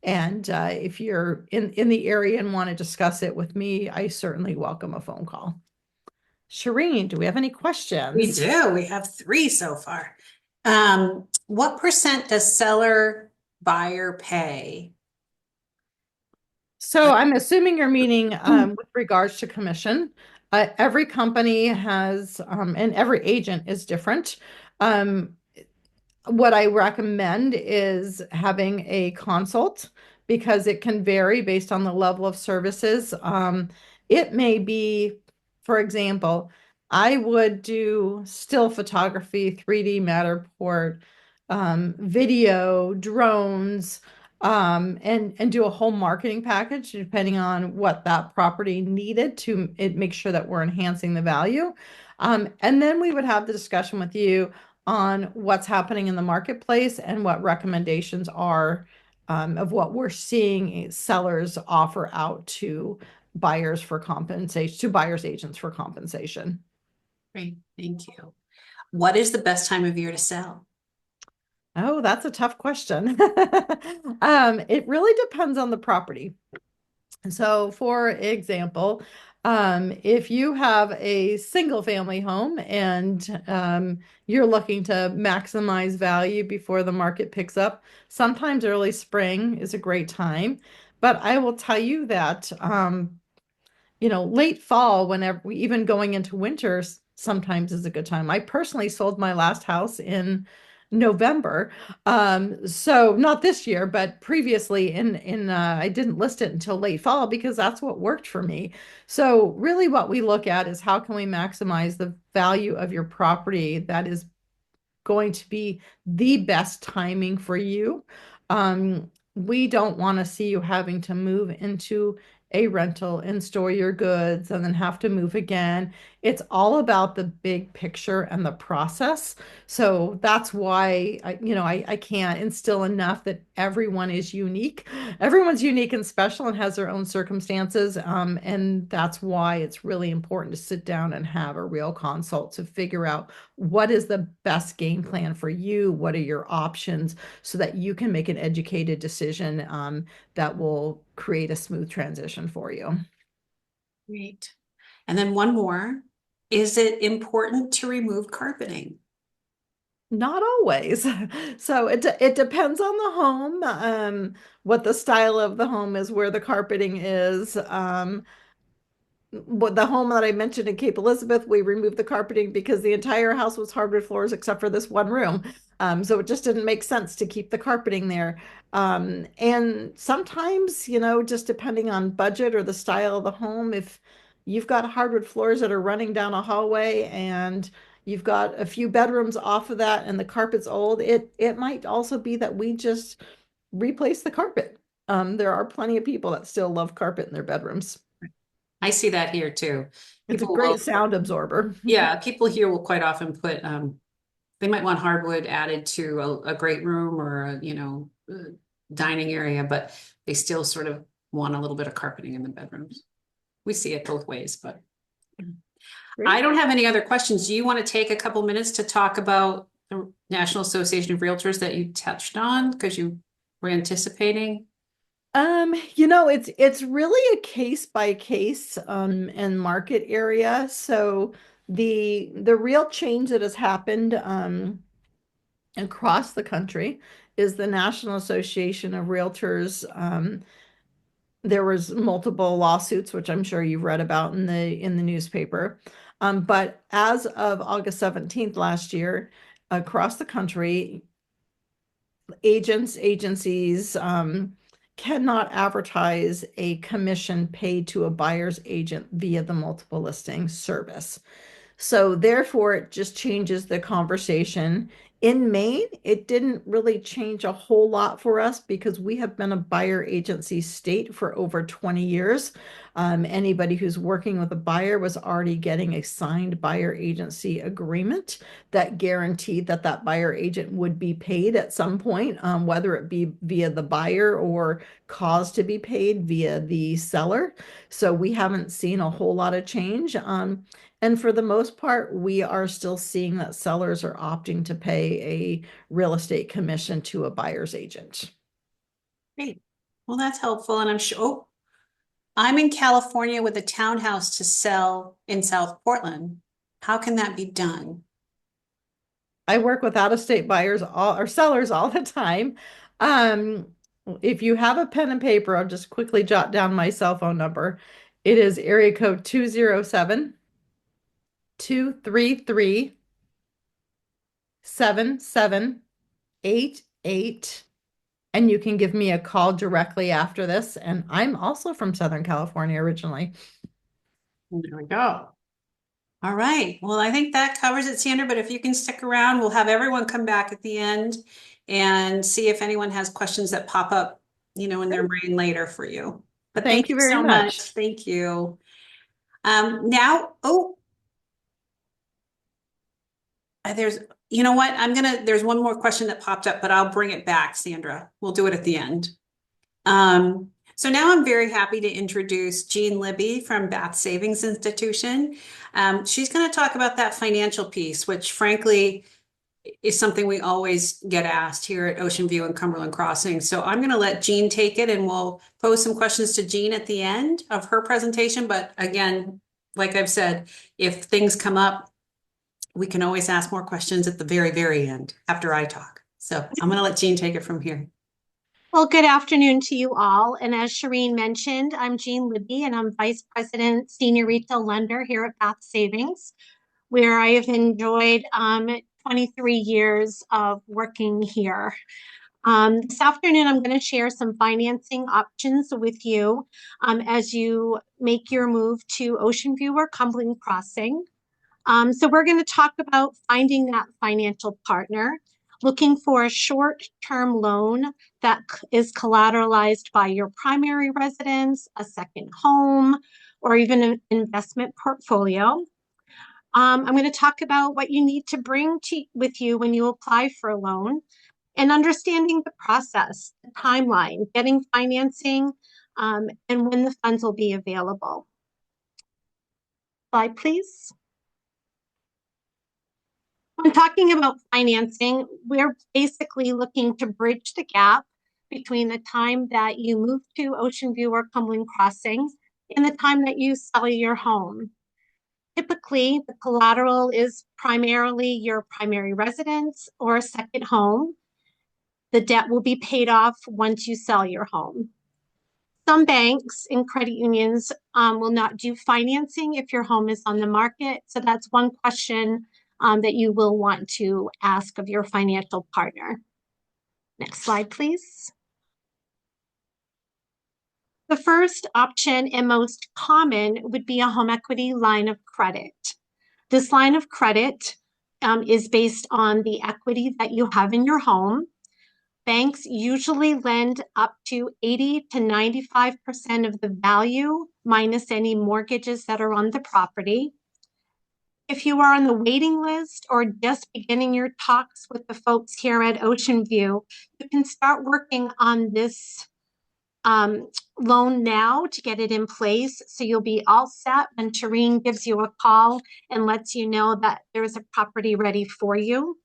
If you're in the area and want to discuss it with me, I certainly welcome a phone call. Shireen, do we have any questions? We do. We have 3 so far. What % does seller buyer pay? So I'm assuming you're meaning with regards to commission. Every company has, and every agent is different. What I recommend is having a consult because it can vary based on the level of services. It may be, for example, I would do still photography, 3D Matterport, video, drones, and do a whole marketing package depending on what that property needed to make sure that we're enhancing the value. And then we would have the discussion with you on what's happening in the marketplace and what recommendations are of what we're seeing sellers offer out to buyers for compensation, to buyers agents for compensation. Great, thank you. What is the best time of year to sell? Oh, that's a tough question. It really depends on the property. So, for example, if you have a single family home and you're looking to maximize value before the market picks up, sometimes early spring is a great time. But I will tell you that late fall, whenever even going into winter, sometimes is a good time. I personally sold my last house in November. So not this year, but previously I didn't list it until late fall because that's what worked for me. So really what we look at is how can we maximize the value of your property that is going to be the best timing for you. We don't want to see you having to move into a rental and store your goods and then have to move again. It's all about the big picture and the process. So that's why I can't instill enough that everyone is unique. Everyone's unique and special and has their own circumstances. And that's why it's really important to sit down and have a real consult to figure out what is the best game plan for you? What are your options so that you can make an educated decision that will create a smooth transition for you? Great. And then one more. Is it important to remove carpeting? Not always. So it depends on the home, what the style of the home is, where the carpeting is. What the home that I mentioned in Cape Elizabeth, we removed the carpeting because the entire house was hardwood floors except for this one room. So it just didn't make sense to keep the carpeting there. And sometimes, just depending on budget or the style of the home, if you've got hardwood floors that are running down a hallway and you've got a few bedrooms off of that and the carpet's old, it might also be that we just replace the carpet. There are plenty of people that still love carpet in their bedrooms. I see that here too. It's a People great will, sound absorber. yeah, people here will quite often put, they might want hardwood added to a great room or dining area, but they still sort of want a little bit of carpeting in the bedrooms. We see it both ways, but Great. I don't have any other questions. Do you want to take a couple minutes to talk about the National Association of Realtors that you touched on because you were anticipating? It's really a case by case and market area. So the real change that has happened across the country is the National Association of Realtors. There was multiple lawsuits, which I'm sure you've read about in the newspaper. But as of August 17th last year, across the country, agencies cannot advertise a commission paid to a buyer's agent via the multiple listing service. So therefore, it just changes the conversation. In Maine, it didn't really change a whole lot for us because we have been a buyer agency state for over 20 years. Anybody who's working with a buyer was already getting a signed buyer agency agreement that guaranteed that that buyer agent would be paid at some point, whether it be via the buyer or caused to be paid via the seller. So we haven't seen a whole lot of change. And for the most part, we are still seeing that sellers are opting to pay a real estate commission to a buyer's agent. Great. Well, that's helpful. And I'm sure, oh, I'm in California with a townhouse to sell in South Portland. How can that be done? I work with out-of-state buyers or sellers all the time. If you have a pen and paper, I'll just quickly jot down my cell phone number. It is area code 207-233-7788. And you can give me a call directly after this. And I'm also from Southern California originally. There we go. All right. Well, I think that covers it, Sandra, but if you can stick around, we'll have everyone come back at the end and see if anyone has questions that pop up, in their brain later for you. But Thank you very so much. Thank you. There's, there's one more question that popped up, but I'll bring it back, Sandra. We'll do it at the end. So now I'm very happy to introduce Jean Libby from Bath Savings Institution. She's going to talk about that financial piece, which frankly is something we always get asked here at OceanView and Cumberland Crossing. So I'm going to let Jean take it and we'll pose some questions to Jean at the end of her presentation. But again, like I've said, if things come up, we can always ask more questions at the very, very end after I talk. So I'm going to let Jean take it from here. Well, good afternoon to you all. And as Shireen mentioned, I'm Jean Libby, and I'm Vice President, Senior Retail Lender here at Bath Savings, where I have enjoyed 23 years of working here. This afternoon, I'm going to share some financing options with you as you make your move to OceanView or Cumberland Crossing. So we're going to talk about finding that financial partner, looking for a short-term loan that is collateralized by your primary residence, a second home, or even an investment portfolio. I'm going to talk about what you need to bring with you when you apply for a loan, and understanding the process, the timeline, getting financing, and when the funds will be available. Slide, please. When talking about financing, we're basically looking to bridge the gap between the time that you move to OceanView or Cumberland Crossing and the time that you sell your home. Typically, the collateral is primarily your primary residence or a second home. The debt will be paid off once you sell your home. Some banks and credit unions will not do financing if your home is on the market. So that's one question that you will want to ask of your financial partner. Next slide, please. The first option and most common would be a home equity line of credit. This line of credit is based on the equity that you have in your home. Banks usually lend up to 80 to 95% of the value minus any mortgages that are on the property. If you are on the waiting list or just beginning your talks with the folks here at OceanView, you can start working on this loan now to get it in place. So you'll be all set when Shireen gives you a call and lets you know that there's a property ready for you.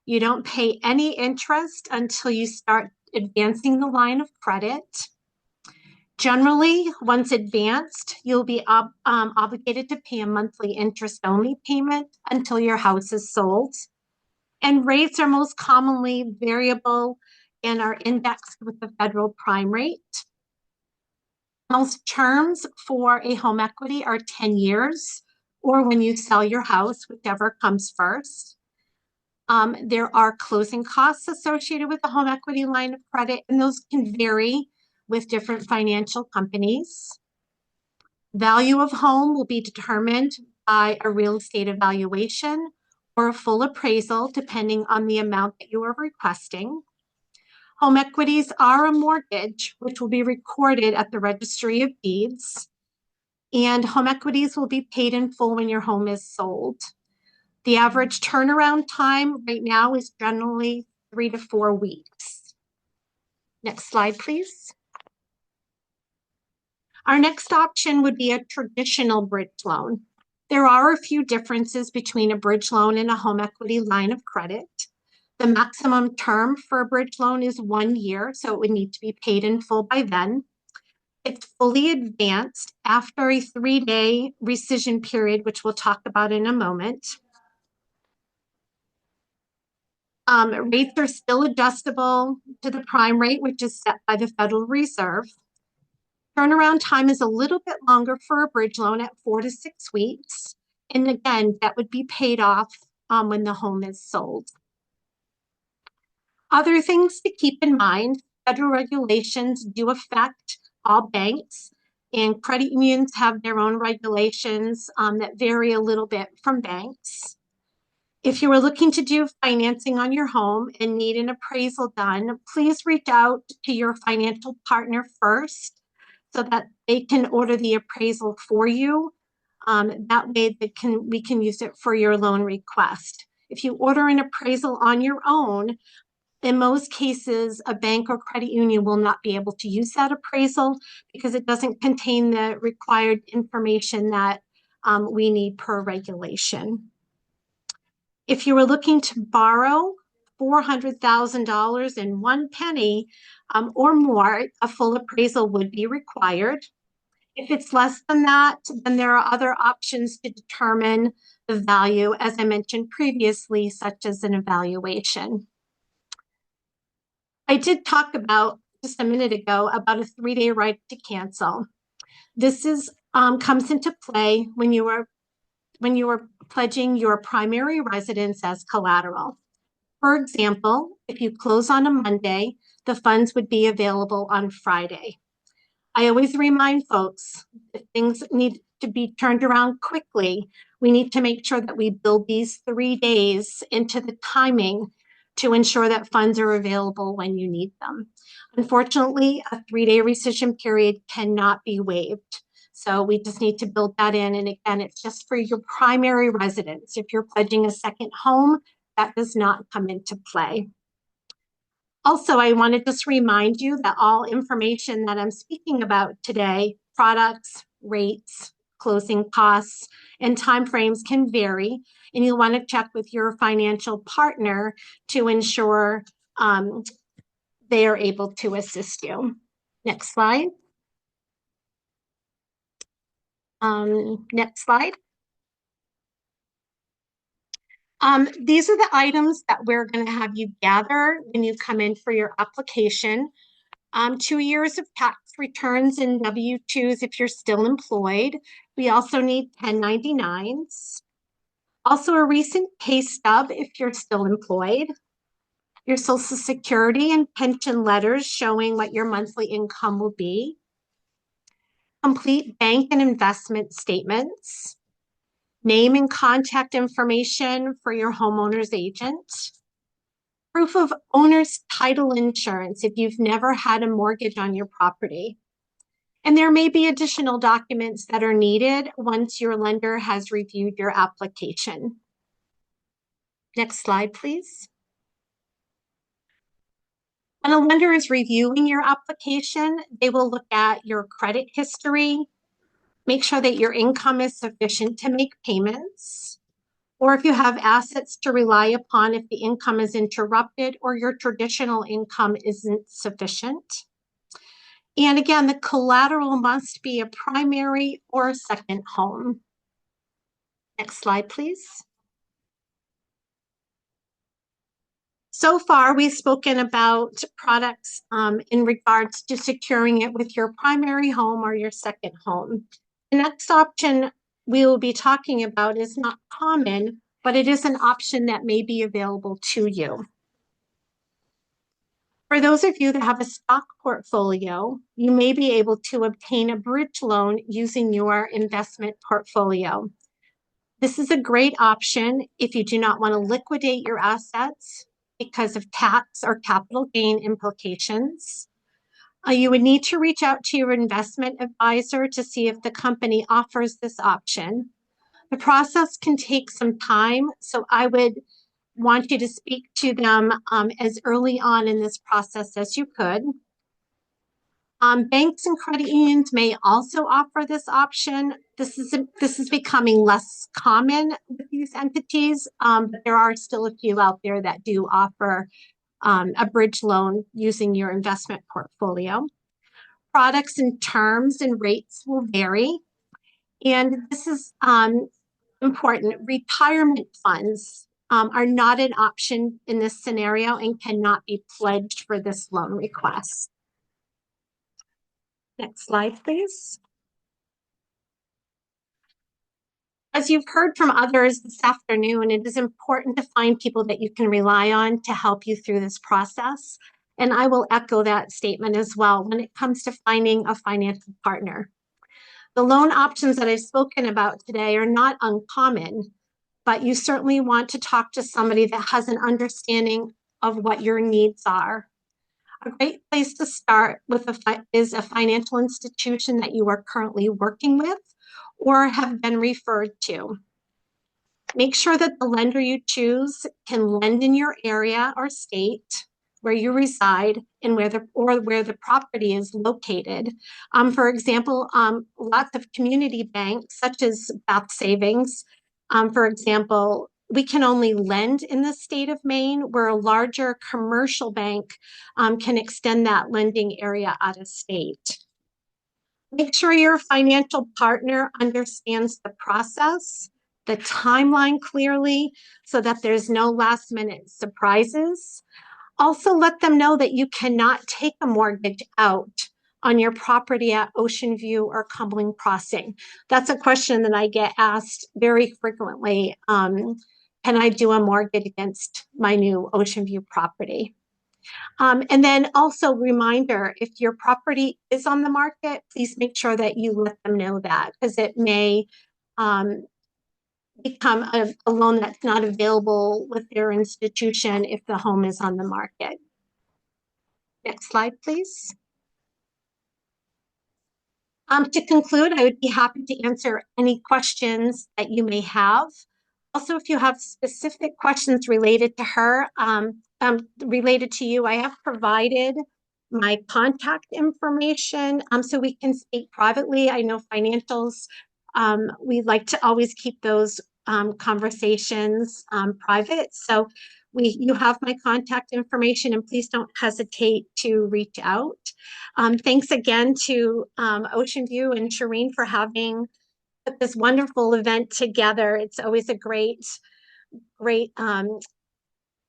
You don't pay any interest until you start advancing the line of credit. Generally, once advanced, you'll be obligated to pay a monthly interest-only payment until your house is sold. And rates are most commonly variable and are indexed with the federal prime rate. Most terms for a home equity are 10 years, or when you sell your house, whichever comes first. There are closing costs associated with the home equity line of credit, and those can vary with different financial companies. Value of home will be determined by a real estate evaluation or a full appraisal, depending on the amount that you are requesting. Home equities are a mortgage, which will be recorded at the Registry of Deeds, and home equities will be paid in full when your home is sold. The average turnaround time right now is generally 3 to 4 weeks. Next slide, please. Our next option would be a traditional bridge loan. There are a few differences between a bridge loan and a home equity line of credit. The maximum term for a bridge loan is 1 year, so it would need to be paid in full by then. It's fully advanced after a 3-day rescission period, which we'll talk about in a moment. Rates are still adjustable to the prime rate, which is set by the Federal Reserve. Turnaround time is a little bit longer for a bridge loan at 4 to 6 weeks. And again, that would be paid off when the home is sold. Other things to keep in mind, federal regulations do affect all banks, and credit unions have their own regulations that vary a little bit from banks. If you are looking to do financing on your home and need an appraisal done, please reach out to your financial partner first so that they can order the appraisal for you. That way we can use it for your loan request. If you order an appraisal on your own, in most cases, a bank or credit union will not be able to use that appraisal because it doesn't contain the required information that we need per regulation. If you were looking to borrow $400,000 in one penny or more, a full appraisal would be required. If it's less than that, then there are other options to determine the value, as I mentioned previously, such as an evaluation. I did talk about just a minute ago about a 3-day right to cancel. This comes into play when you are pledging your primary residence as collateral. For example, if you close on a Monday, the funds would be available on Friday. I always remind folks that things need to be turned around quickly. We need to make sure that we build these 3 days into the timing to ensure that funds are available when you need them. Unfortunately, a 3-day rescission period cannot be waived. So we just need to build that in. And again, it's just for your primary residence. If you're pledging a second home, that does not come into play. Also, I want to just remind you that all information that I'm speaking about today, products, rates, closing costs, and timeframes can vary, and you'll want to check with your financial partner to ensure they are able to assist you. Next slide. Next slide. These are the items that we're going to have you gather when you come in for your application. 2 years of tax returns and W-2s if you're still employed. We also need 1099s. Also a recent pay stub if you're still employed. Your Social Security and pension letters showing what your monthly income will be. Complete bank and investment statements. Name and contact information for your homeowner's agent. Proof of owner's title insurance if you've never had a mortgage on your property. And there may be additional documents that are needed once your lender has reviewed your application. Next slide, please. When a lender is reviewing your application, they will look at your credit history, make sure that your income is sufficient to make payments, or if you have assets to rely upon if the income is interrupted or your traditional income isn't sufficient. And again, the collateral must be a primary or a second home. Next slide, please. So far, we've spoken about products in regards to securing it with your primary home or your second home. The next option we will be talking about is not common, but it is an option that may be available to you. For those of you that have a stock portfolio, you may be able to obtain a bridge loan using your investment portfolio. This is a great option if you do not want to liquidate your assets because of tax or capital gain implications. You would need to reach out to your investment advisor to see if the company offers this option. The process can take some time, so I would want you to speak to them as early on in this process as you could. Banks and credit unions may also offer this option. This is becoming less common with these entities, but there are still a few out there that do offer a bridge loan using your investment portfolio. Products and terms and rates will vary. And this is important. Retirement funds are not an option in this scenario and cannot be pledged for this loan request. Next slide, please. As you've heard from others this afternoon, it is important to find people that you can rely on to help you through this process. And I will echo that statement as well when it comes to finding a financial partner. The loan options that I've spoken about today are not uncommon, but you certainly want to talk to somebody that has an understanding of what your needs are. A great place to start with is a financial institution that you are currently working with or have been referred to. Make sure that the lender you choose can lend in your area or state where you reside and where the property is located. For example, lots of community banks such as Bath Savings, for example, we can only lend in the state of Maine, where a larger commercial bank can extend that lending area out of state. Make sure your financial partner understands the process, the timeline clearly, so that there's no last minute surprises. Also, let them know that you cannot take a mortgage out on your property at OceanView or Cumberland Crossing. That's a question that I get asked very frequently. Can I do a mortgage against my new OceanView property? And then also reminder, if your property is on the market, please make sure that you let them know that, because it may become a loan that's not available with their institution if the home is on the market. Next slide, please. To conclude, I would be happy to answer any questions that you may have. Also, if you have specific questions related to her, related to you, I have provided my contact information so we can speak privately. I know financials, we like to always keep those conversations private. So you have my contact information, and please don't hesitate to reach out. Thanks again to OceanView and Shireen for having put this wonderful event together. It's always a great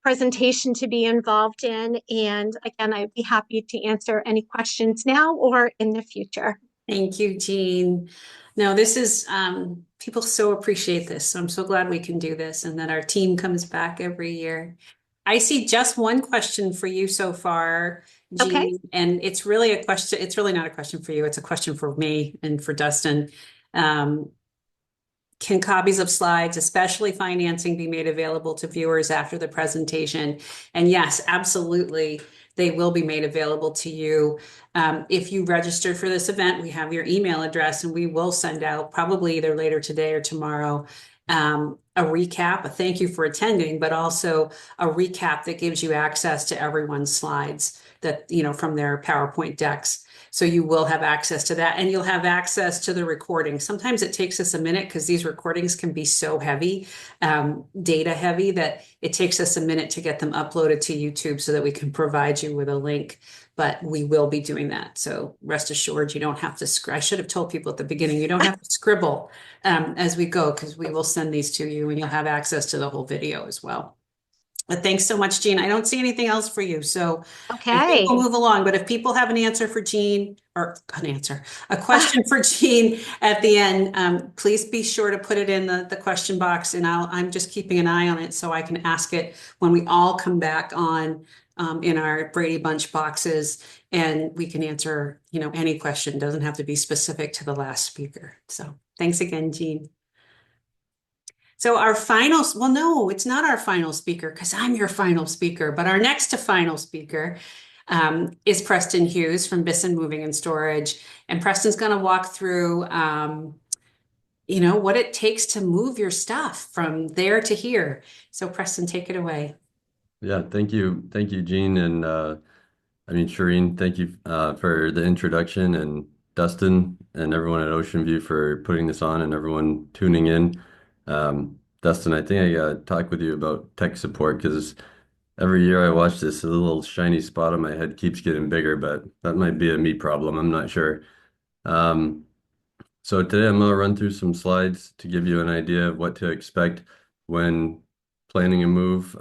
presentation to be involved in. And again, I'd be happy to answer any questions now or in the future. Thank you, Jean. No, this is, people so appreciate this. So I'm so glad we can do this and that our team comes back every year. I see just one question for you so far, Jean, Okay. and it's really a question. It's really not a question for you. It's a question for me and for Dustin. Can copies of slides, especially financing, be made available to viewers after the presentation? And yes, absolutely, they will be made available to you. If you registered for this event, we have your email address, and we will send out probably either later today or tomorrow a recap, a thank you for attending, but also a recap that gives you access to everyone's slides that, you know, from their PowerPoint decks. So you will have access to that, and you'll have access to the recording. Sometimes it takes us a minute because these recordings can be so heavy, data heavy, that it takes us a minute to get them uploaded to YouTube so that we can provide you with a link. But we will be doing that. So rest assured, you don't have to, I should have told people at the beginning, you don't have to scribble as we go, because we will send these to you and you'll have access to the whole video as well. But thanks so much, Jean. I don't see anything else for you. So I think we'll move along. But if people have an answer for Jean, or a question for Jean at the end, please be sure to put it in the question box, and I'm just keeping an eye on it so I can ask it when we all come back on in our Brady Bunch boxes, and we can answer, you know, any question. It doesn't have to be specific to the last speaker. So thanks again, Jean. So our final, well, no, it's not our final speaker because I'm your final speaker, but our next to final speaker is Preston Hughes from Bisson Moving and Storage. And Preston's going to walk through, you know, what it takes to move your stuff from there to here. So Preston, take it away. Yeah, thank you. Thank you, Jean. And I mean, Shireen, thank you for the introduction, and Dustin and everyone at OceanView for putting this on, and everyone tuning in. Dustin, I think I gotta talk with you about tech support, because every year I watch this, a little shiny spot on my head keeps getting bigger, but that might be a me problem. I'm not sure. So today I'm gonna run through some slides to give you an idea of what to expect when planning a move.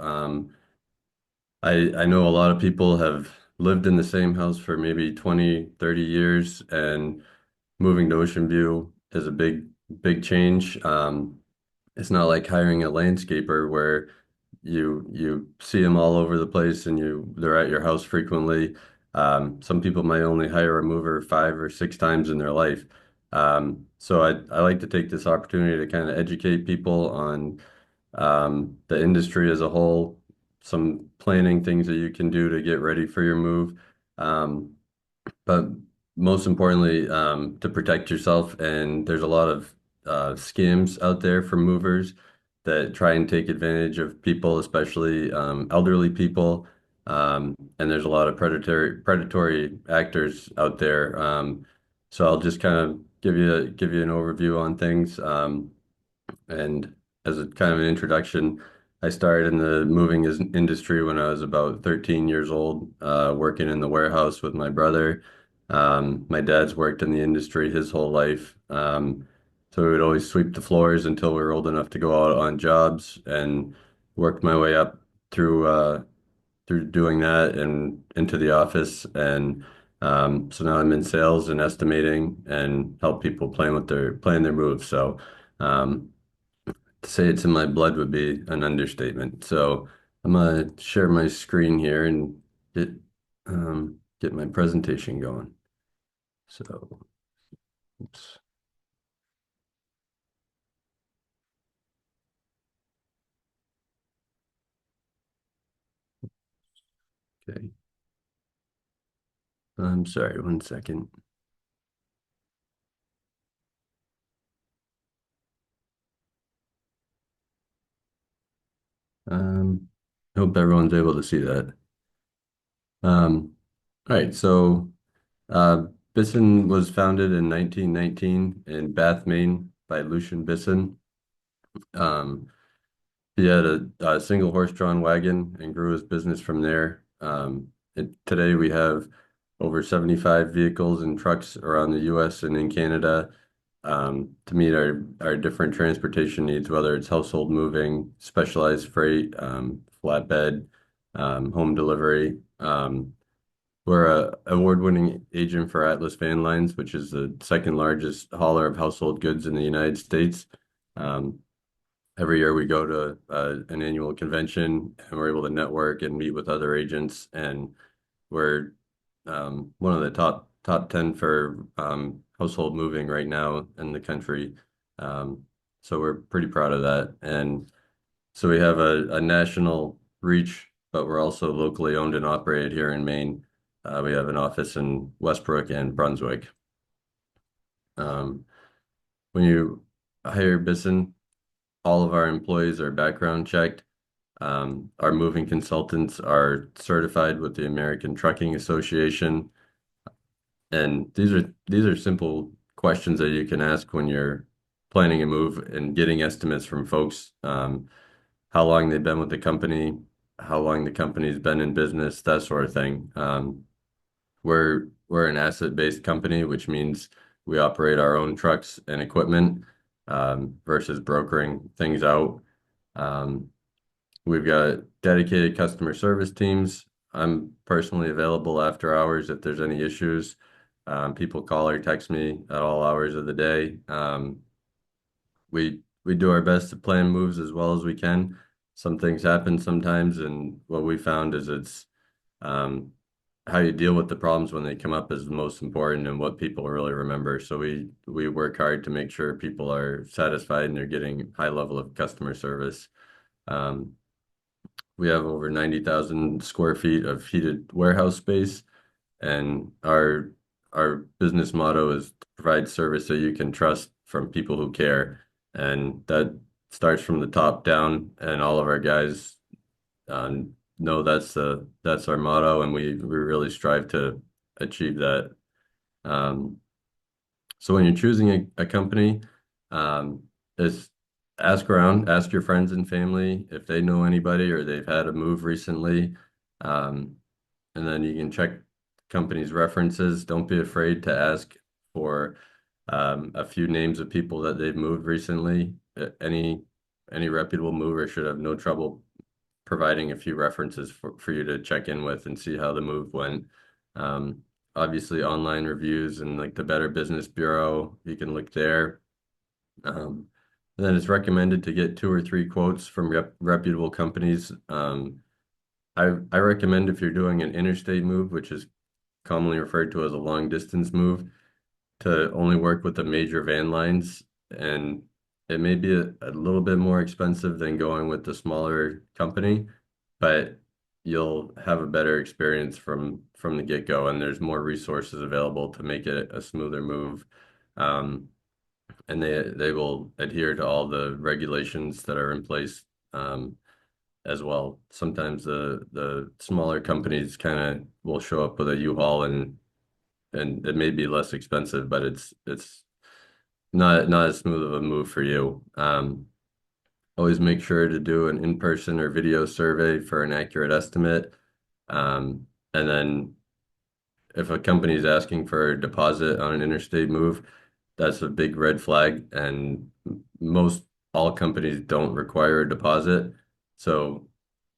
I know a lot of people have lived in the same house for maybe 20, 30 years, and moving to OceanView is a big change. It's not like hiring a landscaper where you see them all over the place and they're at your house frequently. Some people might only hire a mover 5 or 6 times in their life. So I like to take this opportunity to kind of educate people on the industry as a whole, some planning things that you can do to get ready for your move. But most importantly, to protect yourself. And there's a lot of scams out there for movers that try and take advantage of people, especially elderly people. And there's a lot of predatory actors out there. So I'll just kind of give you an overview on things. And as a kind of an introduction, I started in the industry when I was about 13 years old, working in the warehouse with my brother. My dad's worked in the industry his whole life. So we would always sweep the floors until we were old enough to go out on jobs, and worked my way up through doing that and into the office. And so now I'm in sales and estimating and help people plan their moves. So um, to say it's in my blood would be an understatement. So I'm gonna share my screen here and get my presentation going. So, oops. Okay. I'm sorry, one second. Um, Hope everyone's able to see that. All right, so uh, Bisson was founded in 1919 in Bath, Maine by Lucian Bisson. Um, he had a single horse-drawn wagon and grew his business from there. Today we have over 75 vehicles and trucks around the U.S. and in Canada to meet our different transportation needs, whether it's household moving, specialized freight, flatbed, home delivery. We're a award-winning agent for Atlas Van Lines, which is the second largest hauler of household goods in the United States. Um, every year we go to an annual convention, and we're able to network and meet with other agents, and we're one of the top 10 for household moving right now in the country. So we're pretty proud of that. And so we have a national reach, but we're also locally owned and operated here in Maine. We have an office in Westbrook and Brunswick. When you hire Bisson, all of our employees are background checked. Our moving consultants are certified with the American Trucking Association. And these are simple questions that you can ask when you're planning a move and getting estimates from folks. How long they've been with the company, how long the company's been in business, that sort of thing. We're an asset-based company, which means we operate our own trucks and equipment versus brokering things out. Um, we've got dedicated customer service teams. I'm personally available after hours if there's any issues. People call or text me at all hours of the day. We do our best to plan moves as well as we can. Some things happen sometimes, and what we found is it's um, how you deal with the problems when they come up is the most important and what people really remember. So we work hard to make sure people are satisfied and they're getting high level of customer service. Um, we have over 90,000 square feet of heated warehouse space, and our business motto is to provide service that you can trust from people who care. And that starts from the top down, and all of our guys know that's our motto, and we really strive to achieve that. Um, so when you're choosing a company, is ask around, ask your friends and family if they know anybody or they've had a move recently. Um, and then you can check companies' references. Don't be afraid to ask for a few names of people that they've moved recently. Any reputable mover should have no trouble providing a few references for you to check in with and see how the move went. Obviously, online reviews and like the Better Business Bureau, you can look there. Then it's recommended to get 2 or 3 quotes from reputable companies. I recommend if you're doing an interstate move, which is commonly referred to as a long distance move, to only work with the major van lines. And it may be a little bit more expensive than going with the smaller company, but you'll have a better experience from the get-go, and there's more resources available to make it a smoother move. And they will adhere to all the regulations that are in place as well. Sometimes the smaller companies kind of will show up with a U-Haul, and it may be less expensive, but it's not as smooth of a move for you. always make sure to do an in-person or video survey for an accurate estimate. And then if a company is asking for a deposit on an interstate move, that's a big red flag. And most all companies don't require a deposit. So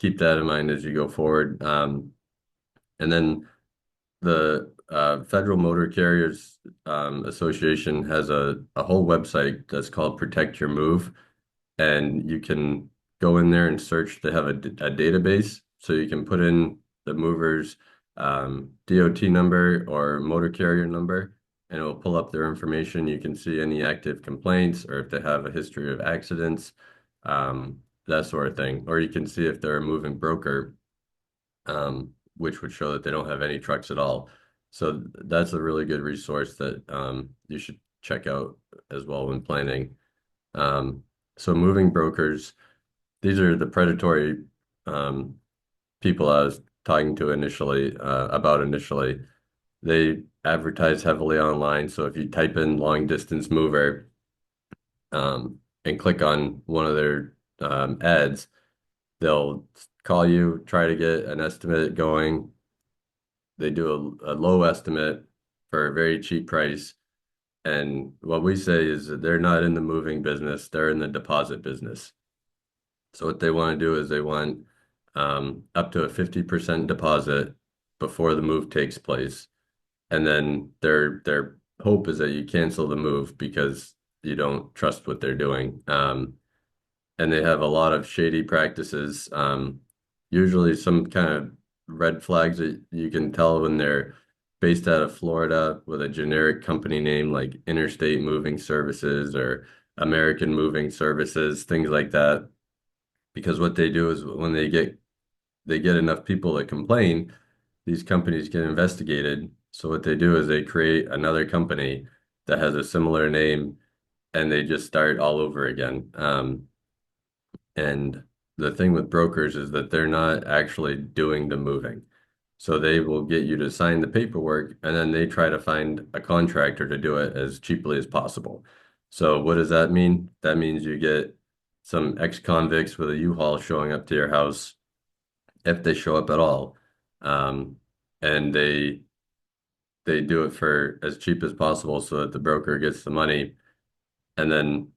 keep that in mind as you go forward. And then the Federal Motor Carriers Association has a whole website that's called Protect Your Move. And you can go in there and search. They have a database. So you can put in the mover's DOT number or motor carrier number, and it will pull up their information. You can see any active complaints or if they have a history of accidents, that sort of thing. Or you can see if they're a moving broker, which would show that they don't have any trucks at all. So that's a really good resource that you should check out as well when planning. So moving brokers, these are the predatory people I was talking to initially about initially. They advertise heavily online. So if you type in long distance mover and click on one of their ads, they'll call you, try to get an estimate going. They do a low estimate for a very cheap price. And what we say is that they're not in the moving business, they're in the deposit business. So what they want to do is they want up to a 50% deposit before the move takes place. And then their hope is that you cancel the move because you don't trust what they're doing. And they have a lot of shady practices, usually some kind of red flags that you can tell when they're based out of Florida with a generic company name like Interstate Moving Services or American Moving Services, things like that. Because what they do is when they get enough people that complain, these companies get investigated. So what they do is they create another company that has a similar name and they just start all over again. And the thing with brokers is that they're not actually doing the moving. So they will get you to sign the paperwork and then they try to find a contractor to do it as cheaply as possible. So what does that mean? That means you get some ex-convicts with a U-Haul showing up to your house, if they show up at all. And they do it for as cheap as possible so that the broker gets the money. And then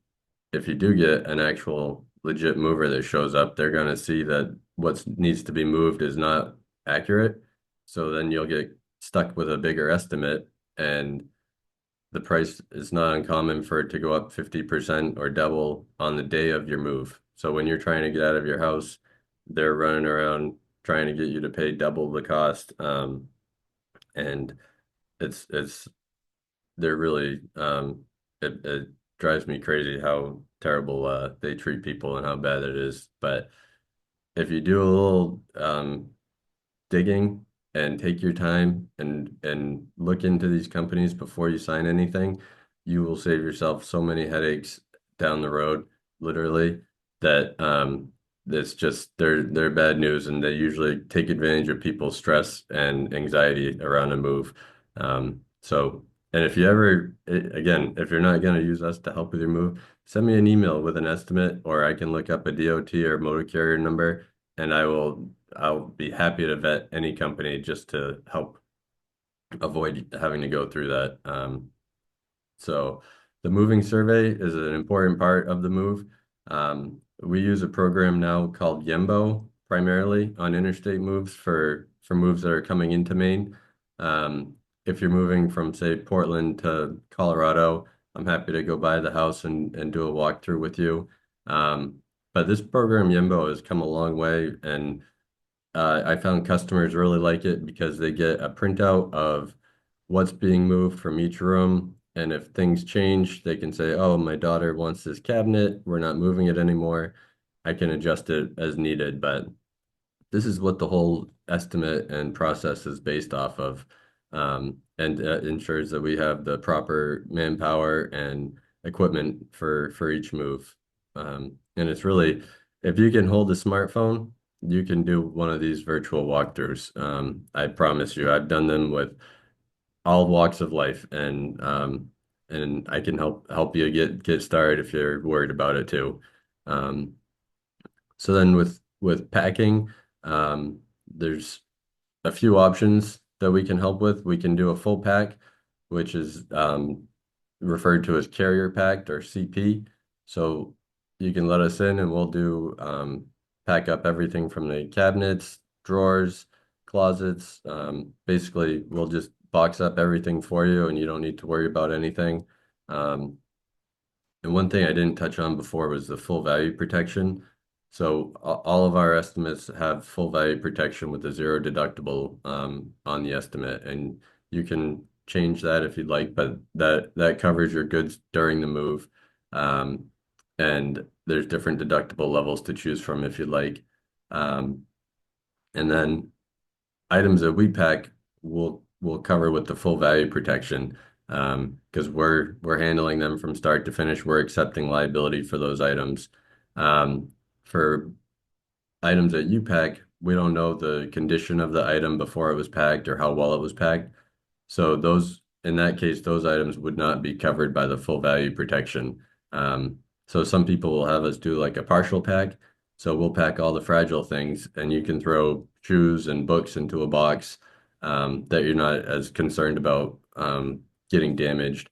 if you do get an actual legit mover that shows up, they're going to see that what needs to be moved is not accurate. So then you'll get stuck with a bigger estimate, and the price is not uncommon for it to go up 50% or double on the day of your move. So when you're trying to get out of your house, they're running around trying to get you to pay double the cost. And it's they're really it drives me crazy how terrible they treat people and how bad it is. But if you do a little digging and take your time and look into these companies before you sign anything, you will save yourself so many headaches down the road, literally, that it's just they're bad news, and they usually take advantage of people's stress and anxiety around a move. So, and if you ever, again, if you're not going to use us to help with your move, send me an email with an estimate, or I can look up a DOT or motor carrier number, and I'll be happy to vet any company just to help avoid having to go through that. So the moving survey is an important part of the move. We use a program now called Yembo primarily on interstate moves for moves that are coming into Maine. If you're moving from, say, Portland to Colorado, I'm happy to go by the house and do a walkthrough with you. But this program, Yembo, has come a long way, and I found customers really like it because they get a printout of what's being moved from each room. And if things change, they can say, oh, my daughter wants this cabinet. We're not moving it anymore. I can adjust it as needed. But this is what the whole estimate and process is based off of, and ensures that we have the proper manpower and equipment for each move. And it's really, if you can hold a smartphone, you can do one of these virtual walkthroughs. I promise you, I've done them with all walks of life, and I can help you get started if you're worried about it too. So then with packing, there's a few options that we can help with. We can do a full pack, which is referred to as carrier packed or CP. So you can let us in and we'll do pack up everything from the cabinets, drawers, closets. Basically, we'll just box up everything for you and you don't need to worry about anything. Um, and one thing I didn't touch on before was the full value protection. So all of our estimates have full value protection with a zero deductible on the estimate, and you can change that if you'd like, but that covers your goods during the move. Um, and there's different deductible levels to choose from if you'd like. Um, and then items that we pack will cover with the full value protection because we're handling them from start to finish. We're accepting liability for those items. For items that you pack, we don't know the condition of the item before it was packed or how well it was packed. So in that case, those items would not be covered by the full value protection. So some people will have us do like a partial pack. So we'll pack all the fragile things and you can throw shoes and books into a box that you're not as concerned about getting damaged.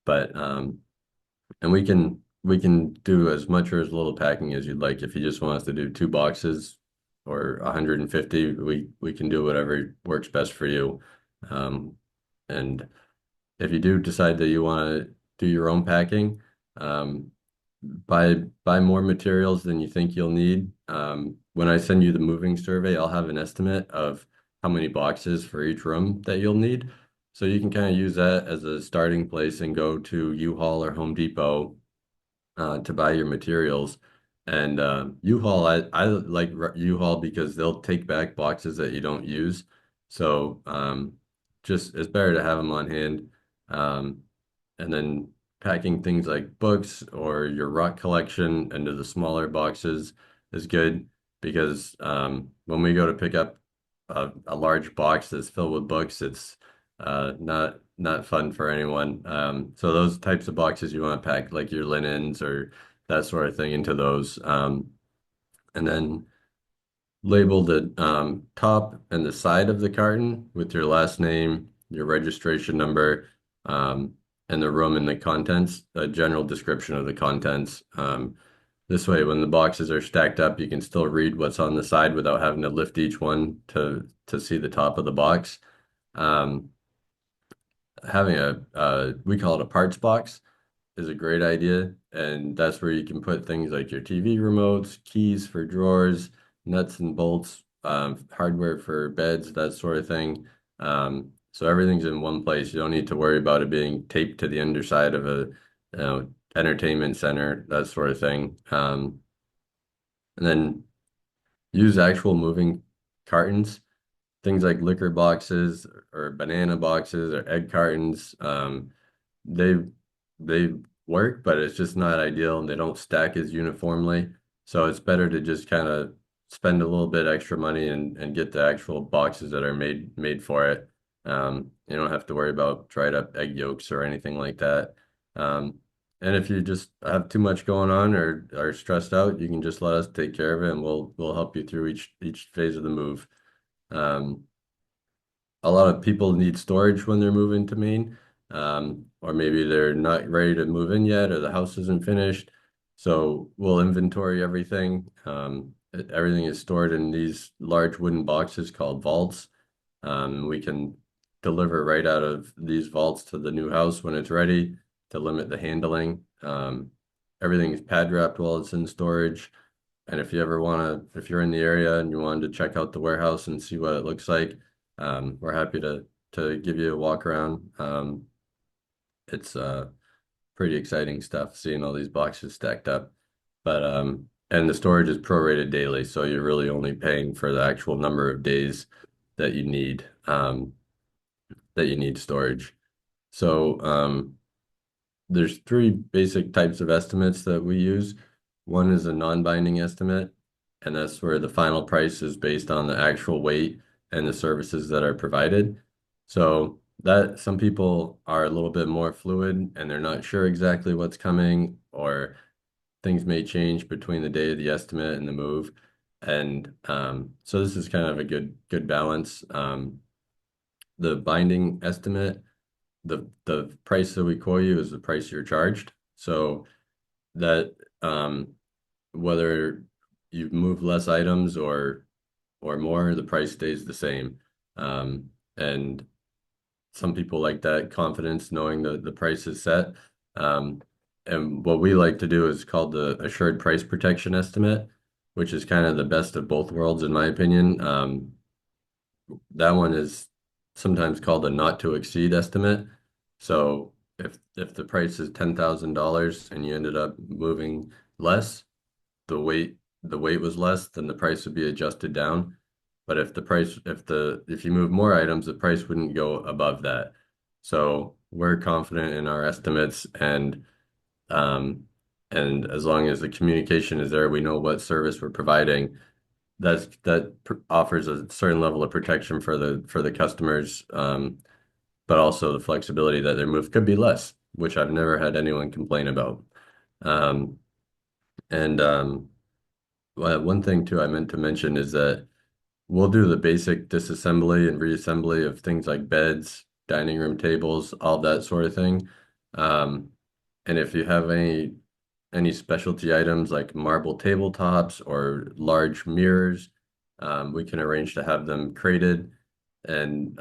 But and we can do as much or as little packing as you'd like. If you just want us to do 2 boxes or 150, we can do whatever works best for you. And if you do decide that you want to do your own packing, um, buy more materials than you think you'll need. When I send you the moving survey, I'll have an estimate of how many boxes for each room that you'll need. So you can kind of use that as a starting place and go to U-Haul or Home Depot to buy your materials. And U-Haul, I like U-Haul because they'll take back boxes that you don't use. So just it's better to have them on hand. Um, and then packing things like books or your rock collection into the smaller boxes is good because when we go to pick up a large box that's filled with books, it's not fun for anyone. So those types of boxes you want to pack like your linens or that sort of thing into those. And then label the top and the side of the carton with your last name, your registration number, and the room and the contents, a general description of the contents. This way, when the boxes are stacked up, you can still read what's on the side without having to lift each one to see the top of the box. Um, Having we call it a parts box is a great idea. And that's where you can put things like your TV remotes, keys for drawers, nuts and bolts, hardware for beds, that sort of thing. So everything's in one place. You don't need to worry about it being taped to the underside of entertainment center, that sort of thing. And then use actual moving cartons, things like liquor boxes or banana boxes or egg cartons. They they work, but it's just not ideal and they don't stack as uniformly. So it's better to just kind of spend a little bit extra money and get the actual boxes that are made for it. You don't have to worry about dried up egg yolks or anything like that. And if you just have too much going on or are stressed out, you can just let us take care of it and we'll help you through each phase of the move. Um, a lot of people need storage when they're moving to Maine, or maybe they're not ready to move in yet, or the house isn't finished. So we'll inventory everything. Everything is stored in these large wooden boxes called vaults. We can deliver right out of these vaults to the new house when it's ready to limit the handling. Everything is pad wrapped while it's in storage. And if you're in the area and you wanted to check out the warehouse and see what it looks like, we're happy to give you a walk around. It's pretty exciting stuff seeing all these boxes stacked up. But and the storage is prorated daily, so you're really only paying for the actual number of days that you need storage. So there's 3 basic types of estimates that we use. One is a non-binding estimate, and that's where the final price is based on the actual weight and the services that are provided. So that some people are a little bit more fluid and they're not sure exactly what's coming, or things may change between the day of the estimate and the move. And so this is kind of a good balance. The binding estimate, the price that we quote you is the price you're charged. So that whether you move less items or more, the price stays the same. And some people like that confidence knowing the price is set. And what we like to do is called the assured price protection estimate, which is kind of the best of both worlds, in my opinion. That one is sometimes called a not to exceed estimate. So if the price is $10,000 and you ended up moving less, the weight was less, then the price would be adjusted down. But if you move more items, the price wouldn't go above that. So we're confident in our estimates, and as long as the communication is there, we know what service we're providing. Offers a certain level of protection for the customers, but also the flexibility that their move could be less, which I've never had anyone complain about. One thing too I meant to mention is that we'll do the basic disassembly and reassembly of things like beds, dining room tables, all that sort of thing. And if you have any specialty items like marble tabletops or large mirrors, we can arrange to have them crated, and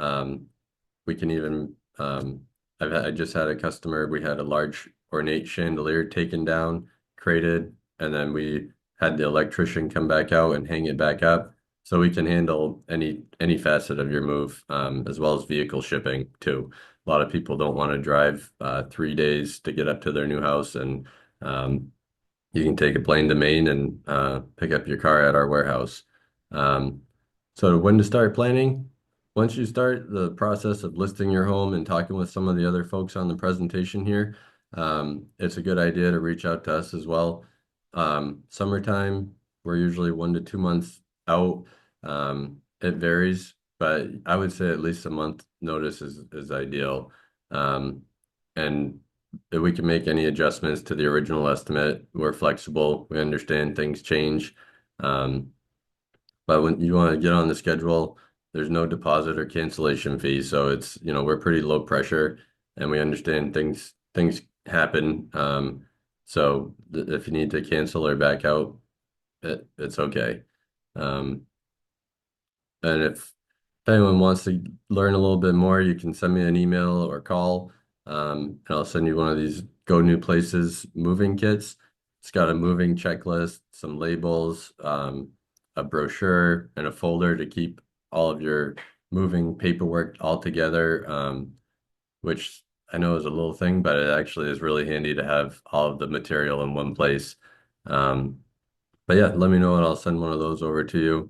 we can even I just had a customer, we had a large ornate chandelier taken down, crated, and then we had the electrician come back out and hang it back up. So we can handle any facet of your move, as well as vehicle shipping too. A lot of people don't want to drive 3 days to get up to their new house, and you can take a plane to Maine and pick up your car at our warehouse. So when to start planning? Once you start the process of listing your home and talking with some of the other folks on the presentation here, it's a good idea to reach out to us as well. Summertime, we're usually 1 to 2 months out. It varies, but I would say at least a month notice is ideal. And if we can make any adjustments to the original estimate, we're flexible. We understand things change. But when you want to get on the schedule, there's no deposit or cancellation fee. So it's, we're pretty low pressure, and we understand things happen. So if you need to cancel or back out, it's okay. And if anyone wants to learn a little bit more, you can send me an email or call, and I'll send you one of these Go New Places moving kits. It's got a moving checklist, some labels, a brochure, and a folder to keep all of your moving paperwork all together, which I know is a little thing, but it actually is really handy to have all of the material in one place. But yeah, let me know and I'll send one of those over to you.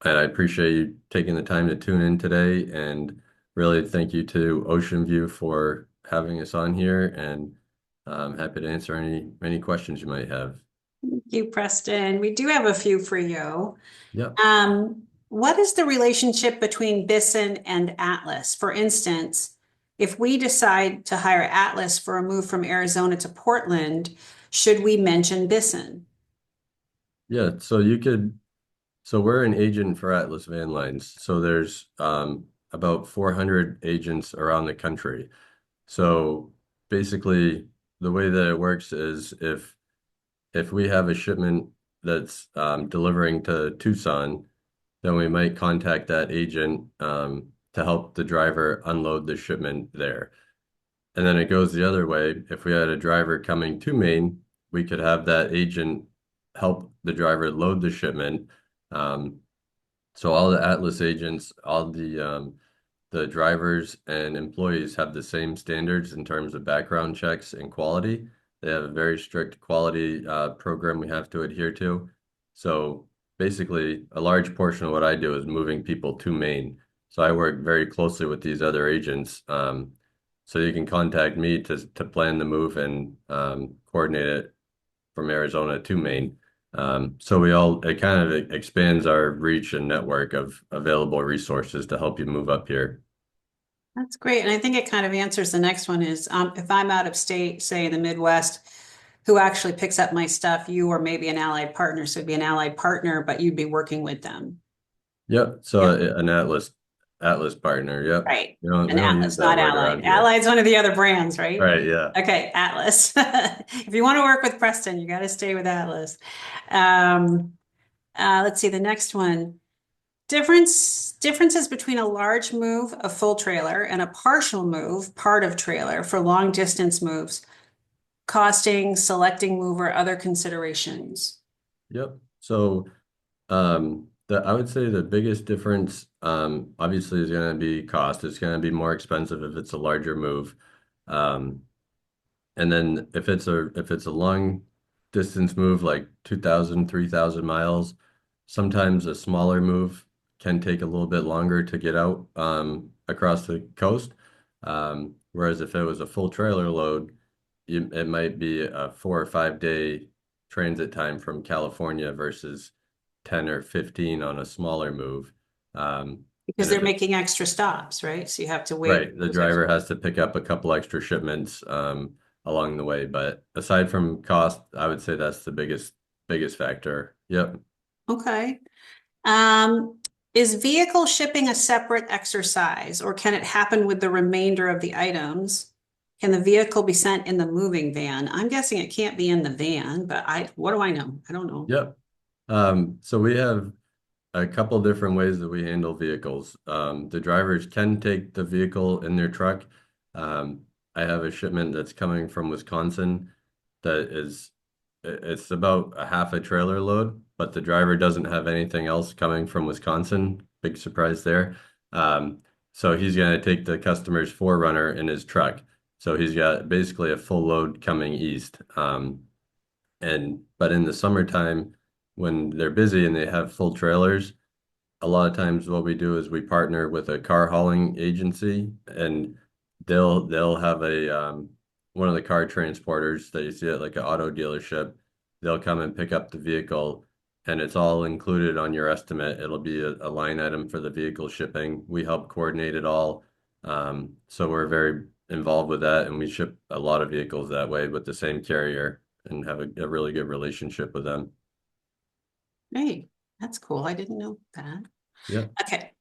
And I appreciate you taking the time to tune in today, and really thank you to OceanView for having us on here, and I'm happy to answer any questions you might have. Thank you, Preston. We do have a few for you. Yep. What is the relationship between Bisson and Atlas? For instance, if we decide to hire Atlas for a move from Arizona to Portland, should we mention Bisson? Yeah, so we're an agent for Atlas Van Lines. So there's about 400 agents around the country. So basically the way that it works is if we have a shipment that's delivering to Tucson, then we might contact that agent to help the driver unload the shipment there. And then it goes the other way. If we had a driver coming to Maine, we could have that agent help the driver load the shipment. So all the Atlas agents, all the drivers and employees have the same standards in terms of background checks and quality. They have a very strict quality program we have to adhere to. So basically, a large portion of what I do is moving people to Maine. So I work very closely with these other agents. So you can contact me to plan the move and coordinate it from Arizona to Maine. So it kind of expands our reach and network of available resources to help you move up here. That's great. And I think it kind of answers the next one is if I'm out of state, say in the Midwest, who actually picks up my stuff, you or maybe an allied partner. So it'd be an allied partner, but you'd be working with them. Yep. So Yeah. an Atlas partner. Yep. Right. We An don't use Atlas, that not word Allied. around here. Allied's one of the other brands, right? Right. Yeah. Okay, Atlas. If you want to work with Preston, you got to stay with Atlas. Um, let's see the next one. Differences between a large move, a full trailer, and a partial move, part of trailer for long distance moves. Costing, selecting mover, other considerations. Yep. So I would say the biggest difference obviously is going to be cost. It's going to be more expensive if it's a larger move. Um, and then if it's a long distance move like 2,000, 3,000 miles, sometimes a smaller move can take a little bit longer to get out across the coast. Whereas if it was a full trailer load, it might be a 4 or 5 day transit time from California versus 10 or 15 on a smaller move. Because And they're if making extra stops, right? So you have to wait. right, the driver has to pick up a couple extra shipments along the way. But aside from cost, I would say that's the biggest factor. Yep. Okay. Um, is vehicle shipping a separate exercise, or can it happen with the remainder of the items? Can the vehicle be sent in the moving van? I'm guessing it can't be in the van, but what do I know? I don't know. Yep. So we have a couple different ways that we handle vehicles. The drivers can take the vehicle in their truck. I have a shipment that's coming from Wisconsin that it's about a half a trailer load, but the driver doesn't have anything else coming from Wisconsin. Big surprise there. So he's going to take the customer's 4Runner in his truck. So he's got basically a full load coming east. But in the summertime, when they're busy and they have full trailers, a lot of times what we do is we partner with a car hauling agency, and they'll have a one of the car transporters that you see at like an auto dealership. They'll come and pick up the vehicle, and it's all included on your estimate. It'll be a line item for the vehicle shipping. We help coordinate it all. So we're very involved with that, and we ship a lot of vehicles that way with the same carrier and have a really good relationship with them. Hey, that's cool. I didn't know that. Yeah. Okay.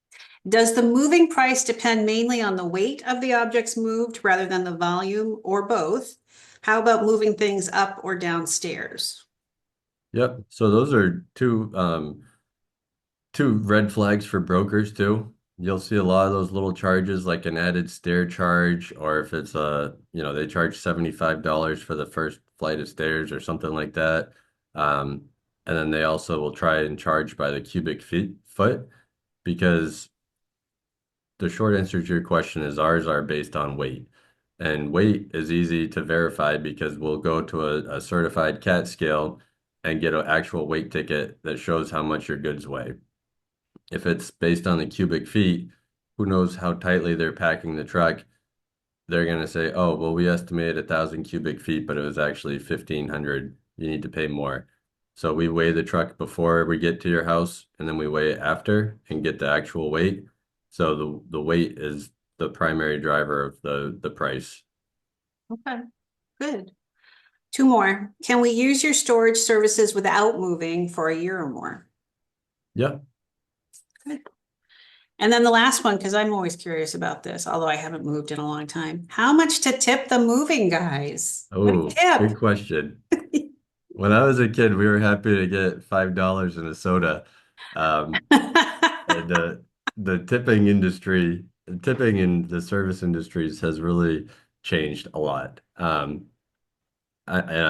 Does the moving price depend mainly on the weight of the objects moved rather than the volume, or both? How about moving things up or downstairs? Yep. So those are two red flags for brokers too. You'll see a lot of those little charges like an added stair charge, or if it's they charge $75 for the first flight of stairs or something like that. And then they also will try and charge by the cubic foot, because the short answer to your question is ours are based on weight. And weight is easy to verify because we'll go to a certified CAT scale and get an actual weight ticket that shows how much your goods weigh. If it's based on the cubic feet, who knows how tightly they're packing the truck? They're going to say, oh, well, we estimated 1,000 cubic feet, but it was actually 1,500. You need to pay more. So we weigh the truck before we get to your house, and then we weigh it after and get the actual weight. So the weight is the primary driver of the price. Okay, good. Two more. Can we use your storage services without moving for a year or more? Yeah. Good. And then the last one, because I'm always curious about this, although I haven't moved in a long time. How much to tip the moving guys? What Oh, tip? good question. When I was a kid, we were happy to get $5 in a soda. And the tipping in the service industries has really changed a lot. I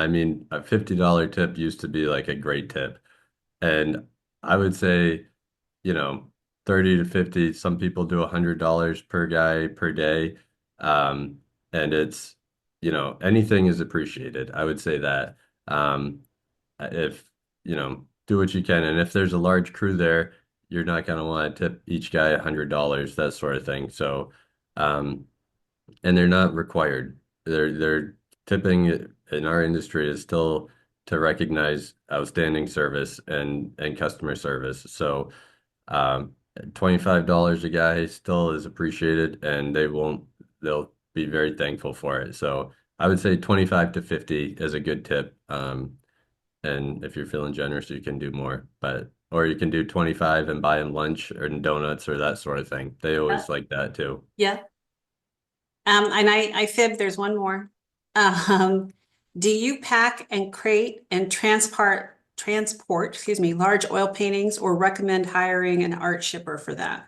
mean, a $50 tip used to be like a great tip. And I would say, 30 to 50, some people do $100 per guy per day. And it's, anything is appreciated. I would say that. If, do what you can. And if there's a large crew there, you're not going to want to tip each guy $100, that sort of thing. So, and they're not required. They're tipping in our industry is still to recognize outstanding service and customer service. So, $25 a guy still is appreciated, and they'll be very thankful for it. So I would say 25 to 50 is a good tip. And if you're feeling generous, you can do more, or you can do 25 and buy them lunch or donuts or that sort of thing. They always like that too. Yeah. And I fib, there's one more. Um, do you pack and crate and excuse me, large oil paintings or recommend hiring an art shipper for that?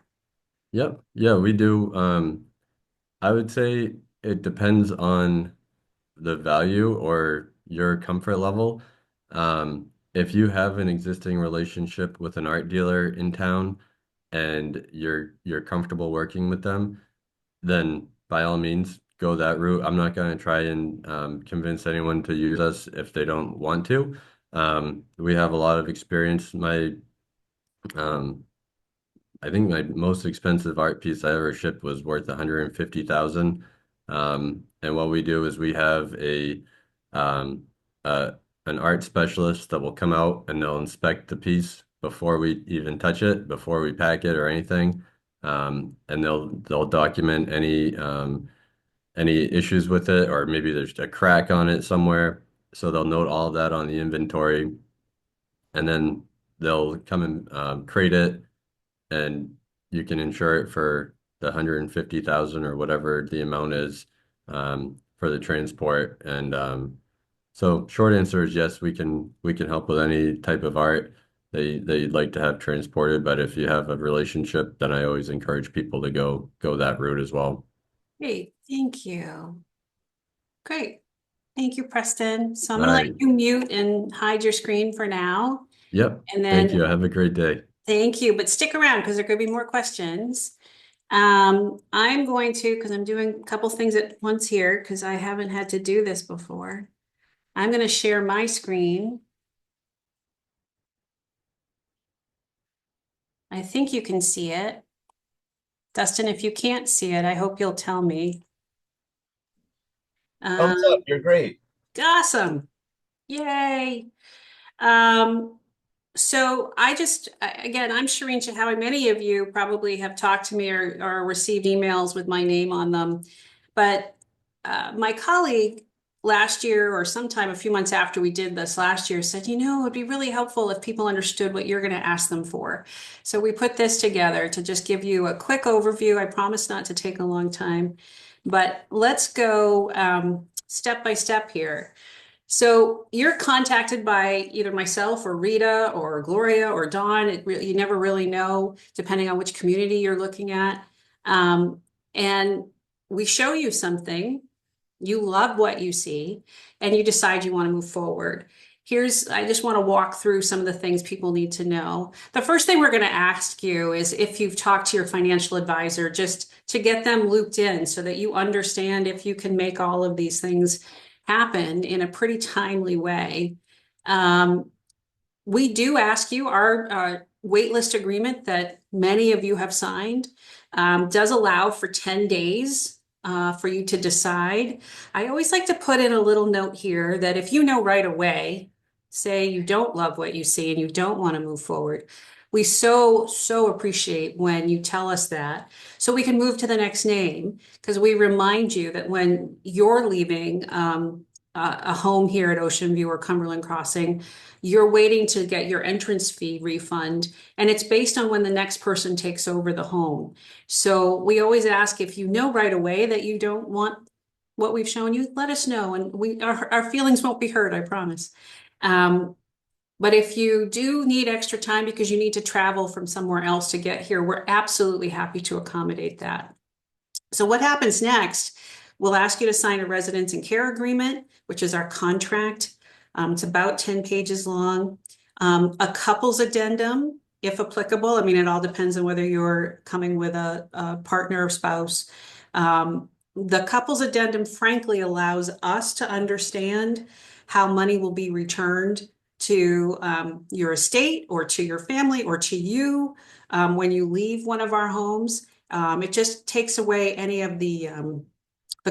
Yep. Yeah, we do. I would say it depends on the value or your comfort level. If you have an existing relationship with an art dealer in town and you're comfortable working with them, then by all means go that route. I'm not going to try and convince anyone to use us if they don't want to. We have a lot of experience. Um, I think my most expensive art piece I ever shipped was worth 150,000. And what we do is we have um, uh, an art specialist that will come out and they'll inspect the piece before we even touch it, before we pack it or anything. And they'll document any issues with it, or maybe there's a crack on it somewhere. So they'll note all of that on the inventory, and then they'll come and crate it, and you can insure it for the 150,000 or whatever the amount is for the transport. And so short answer is yes, we can help with any type of art that you'd like to have transported. But if you have a relationship, then I always encourage people to go that route as well. Great, thank you. Great. Thank you, Preston. So I'm All gonna right. let you mute and hide your screen for now. Yep. And Thank you. then, Have a great day. thank you, but stick around because there could be more questions. I'm going to, because I'm doing a couple things at once here, because I haven't had to do this before. I'm going to share my screen. I think you can see it. Dustin, if you can't see it, I hope you'll tell me. Thumbs up, you're great. Awesome. Yay. So again, I'm Shireen Chahoui. Many of you probably have talked to me or received emails with my name on them. But my colleague last year, or sometime a few months after we did this last year, said, it'd be really helpful if people understood what you're going to ask them for. So we put this together to just give you a quick overview. I promise not to take a long time, but let's go step by step here. So you're contacted by either myself or Rita or Gloria or Dawn. You never really know, depending on which community you're looking at. And we show you something, you love what you see, and you decide you want to move forward. I just want to walk through some of the things people need to know. The first thing we're going to ask you is if you've talked to your financial advisor, just to get them looped in so that you understand if you can make all of these things happen in a pretty timely way. We do ask you, our waitlist agreement that many of you have signed does allow for 10 days for you to decide. I always like to put in a little note here that if you know right away, say you don't love what you see and you don't want to move forward, we so appreciate when you tell us that so we can move to the next name, because we remind you that when you're leaving a home here at OceanView or Cumberland Crossing, you're waiting to get your entrance fee refund, and it's based on when the next person takes over the home. So we always ask, if you know right away that you don't want what we've shown you, let us know, and our feelings won't be hurt, I promise. But if you do need extra time because you need to travel from somewhere else to get here, we're absolutely happy to accommodate that. So what happens next? We'll ask you to sign a residence and care agreement, which is our contract. It's about 10 pages long. A couple's addendum, if applicable. I mean, it all depends on whether you're coming with a partner or spouse. The couple's addendum, frankly, allows us to understand how money will be returned to your estate or to your family or to you when you leave one of our homes. It just takes away any of the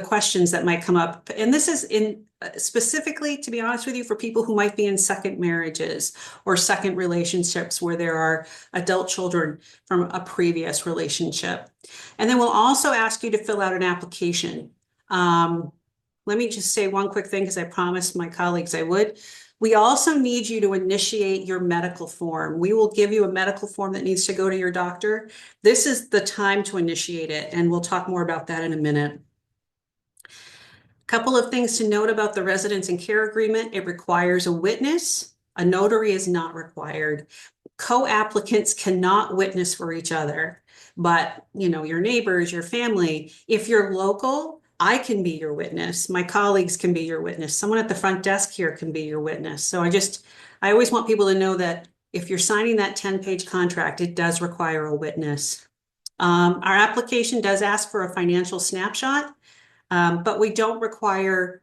questions that might come up. And this is specifically, to be honest with you, for people who might be in second marriages or second relationships where there are adult children from a previous relationship. And then we'll also ask you to fill out an application. let me just say one quick thing because I promised my colleagues I would. We also need you to initiate your medical form. We will give you a medical form that needs to go to your doctor. This is the time to initiate it, and we'll talk more about that in a minute. Couple of things to note about the residence and care agreement. It requires a witness. A notary is not required. Co-applicants cannot witness for each other, but your neighbors, your family, if you're local, I can be your witness. My colleagues can be your witness. Someone at the front desk here can be your witness. So I always want people to know that if you're signing that 10-page contract, it does require a witness. Our application does ask for a financial snapshot, but we don't require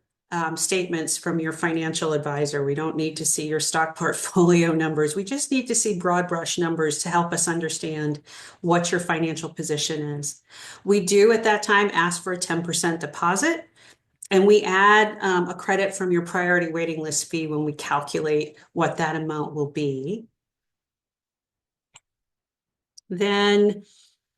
statements from your financial advisor. We don't need to see your stock portfolio numbers. We just need to see broad brush numbers to help us understand what your financial position is. We do at that time ask for a 10% deposit, and we add a credit from your priority waiting list fee when we calculate what that amount will be. Then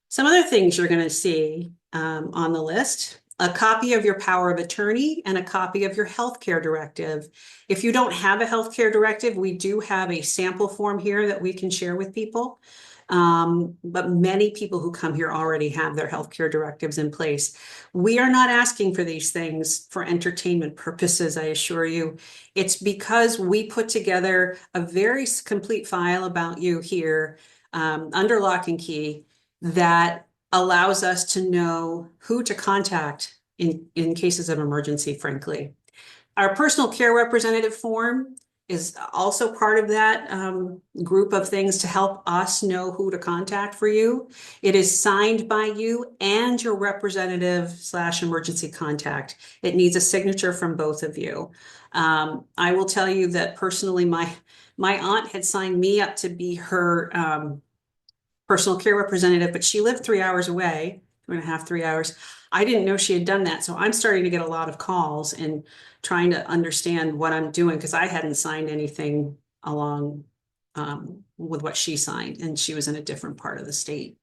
some other things you're going to see on the list. A copy of your power of attorney and a copy of your healthcare directive. If you don't have a healthcare directive, we do have a sample form here that we can share with people. But many people who come here already have their healthcare directives in place. We are not asking for these things for entertainment purposes, I assure you. It's because we put together a very complete file about you here under lock and key that allows us to know who to contact in cases of emergency, frankly. Our personal care representative form is also part of that group of things to help us know who to contact for you. It is signed by you and your representative/emergency contact. It needs a signature from both of you. I will tell you that personally, my aunt had signed me up to be her personal care representative, but she lived 3 hours away, 2.5, 3 hours. I didn't know she had done that. So I'm starting to get a lot of calls and trying to understand what I'm doing because I hadn't signed anything along with what she signed, and she was in a different part of the state.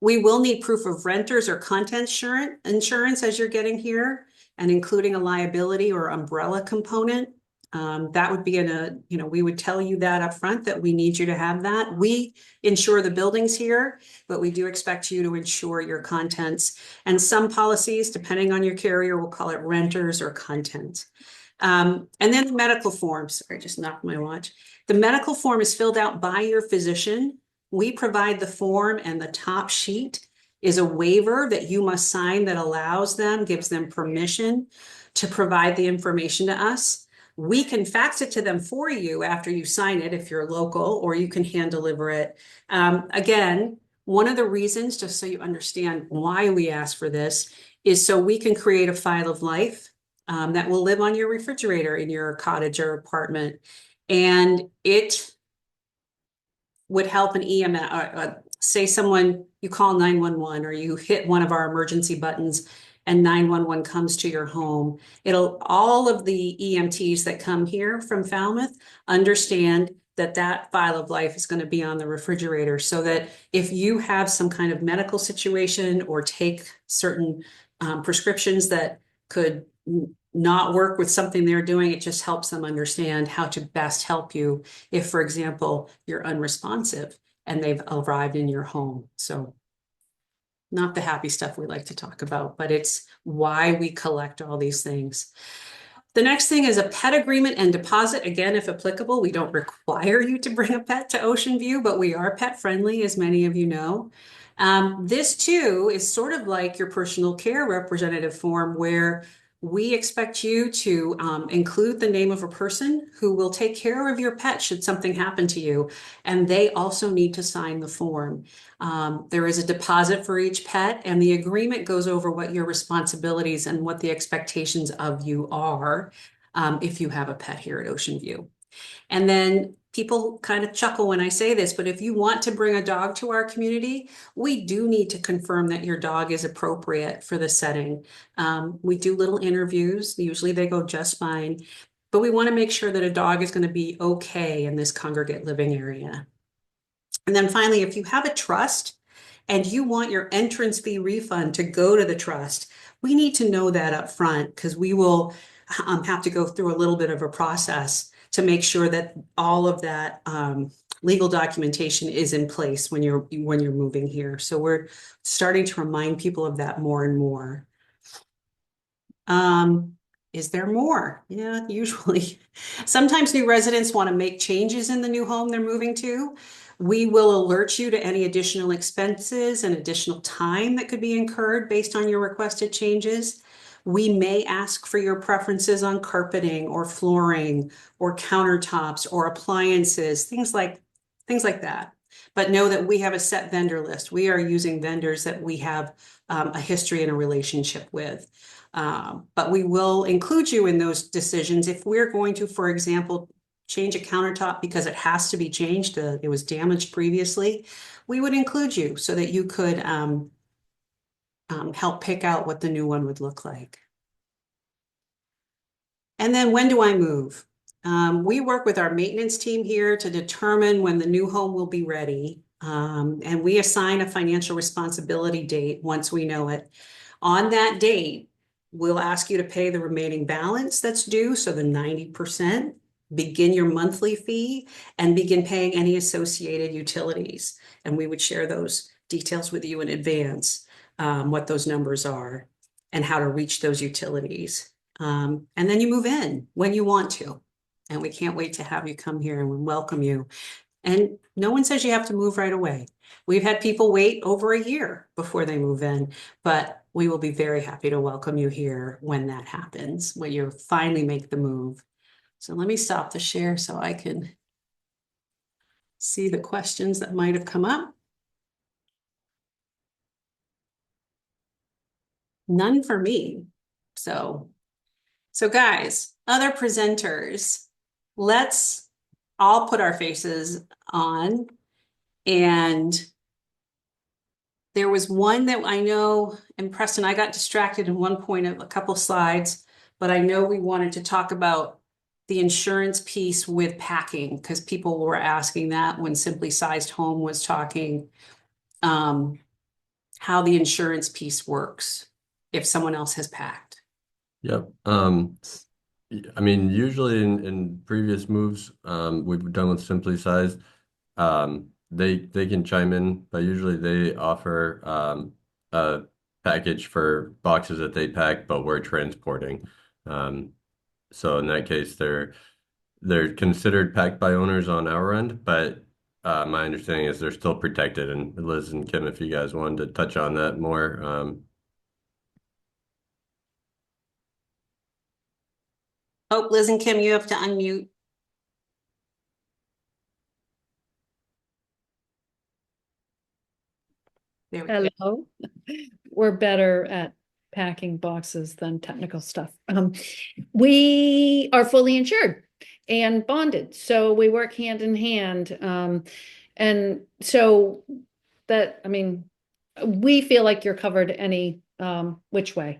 We will need proof of renters or content insurance as you're getting here, and including a liability or umbrella component. That would be we would tell you that up front that we need you to have that. We insure the buildings here, but we do expect you to insure your contents. And some policies, depending on your carrier, will call it renters or content. And then the medical form. Sorry, I just knocked my watch. The medical form is filled out by your physician. We provide the form, and the top sheet is a waiver that you must sign that gives them permission to provide the information to us. We can fax it to them for you after you sign it if you're local, or you can hand deliver it. Again, one of the reasons, just so you understand why we ask for this, is so we can create a file of life that will live on your refrigerator in your cottage or apartment. And it would help an EMS, say you call 911 or you hit one of our emergency buttons and 911 comes to your home. All of the EMTs that come here from Falmouth understand that file of life is going to be on the refrigerator, so that if you have some kind of medical situation or take certain prescriptions that could not work with something they're doing, it just helps them understand how to best help you if, for example, you're unresponsive and they've arrived in your home. So not the happy stuff we like to talk about, but it's why we collect all these things. The next thing is a pet agreement and deposit. Again, if applicable, we don't require you to bring a pet to OceanView, but we are pet friendly, as many of you know. This too is sort of like your personal care representative form, where we expect you to include the name of a person who will take care of your pet should something happen to you. And they also need to sign the form. There is a deposit for each pet, and the agreement goes over what your responsibilities and what the expectations of you are if you have a pet here at OceanView. And then people kind of chuckle when I say this, but if you want to bring a dog to our community, we do need to confirm that your dog is appropriate for the setting. We do little interviews. Usually they go just fine, but we want to make sure that a dog is going to be okay in this congregate living area. And then finally, if you have a trust, and you want your entrance fee refund to go to the trust, we need to know that up front because we will have to go through a little bit of a process to make sure that all of that legal documentation is in place when you're moving here. So we're starting to remind people of that more and more. Is there more? Yeah, usually. Sometimes new residents want to make changes in the new home they're moving to. We will alert you to any additional expenses and additional time that could be incurred based on your requested changes. We may ask for your preferences on carpeting or flooring or countertops or appliances, things like that. But know that we have a set vendor list. We are using vendors that we have a history and a relationship with. But we will include you in those decisions if we're going to, for example, change a countertop because it has to be changed. It was damaged previously. We would include you so that you could help pick out what the new one would look like. And then when do I move? We work with our maintenance team here to determine when the new home will be ready. And we assign a financial responsibility date once we know it. On that date, we'll ask you to pay the remaining balance that's due, so the 90%, begin your monthly fee, and begin paying any associated utilities. And we would share those details with you in advance, what those numbers are and how to reach those utilities. And then you move in when you want to. And we can't wait to have you come here and we welcome you. And no one says you have to move right away. We've had people wait over a year before they move in, but we will be very happy to welcome you here when that happens, when you finally make the move. So let me stop the share so I can see the questions that might have come up. None for me. So guys, other presenters, let's all put our faces on. And there was one that I know, and Preston, I got distracted in one point of a couple slides, but I know we wanted to talk about the insurance piece with packing because people were asking that when SimplySized Home was talking, how the insurance piece works if someone else has packed. Yep. I mean, usually in previous moves we've done with SimplySized, they can chime in, but usually they offer a package for boxes that they pack, but we're transporting. So in that case, they're considered packed by owners on our end, but my understanding is they're still protected. And Liz and Kim, if you guys wanted to touch on that more. Oh, Liz and Kim, you have to unmute. There we go. Hello. We're better at packing boxes than technical stuff. We are fully insured and bonded, so we work hand in hand. And so that, I mean, we feel like you're covered any which way.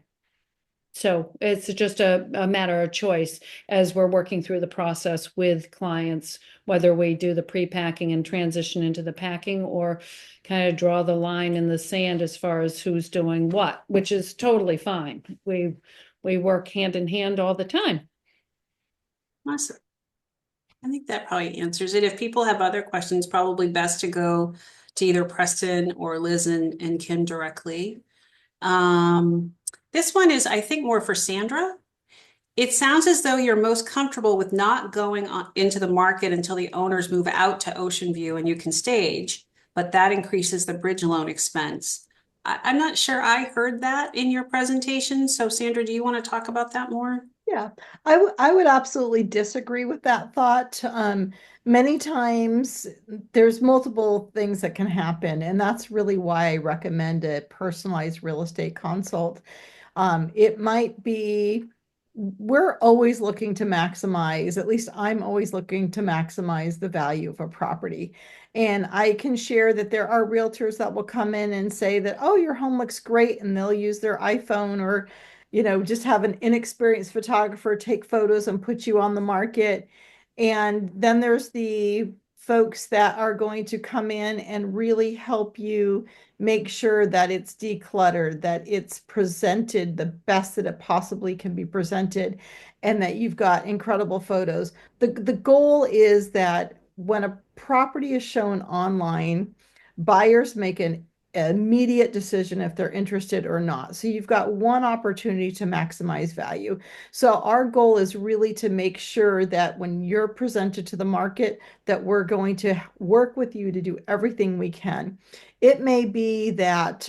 So it's just a matter of choice as we're working through the process with clients, whether we do the pre-packing and transition into the packing or kind of draw the line in the sand as far as who's doing what, which is totally fine. We work hand in hand all the time. Awesome. I think that probably answers it. If people have other questions, probably best to go to either Preston or Liz and Kim directly. This one is, I think, more for Sandra. It sounds as though you're most comfortable with not going into the market until the owners move out to OceanView and you can stage, but that increases the bridge loan expense. I'm not sure I heard that in your presentation. So Sandra, do you want to talk about that more? Yeah, I would absolutely disagree with that thought. Many times there's multiple things that can happen, and that's really why I recommend a personalized real estate consult. It might be, we're always looking to maximize, at least I'm always looking to maximize the value of a property. And I can share that there are realtors that will come in and say that, oh, your home looks great, and they'll use their iPhone or just have an inexperienced photographer take photos and put you on the market. And then there's the folks that are going to come in and really help you make sure that it's decluttered, that it's presented the best that it possibly can be presented, and that you've got incredible photos. The goal is that when a property is shown online, buyers make an immediate decision if they're interested or not. So you've got one opportunity to maximize value. So our goal is really to make sure that when you're presented to the market, that we're going to work with you to do everything we can. It may be that,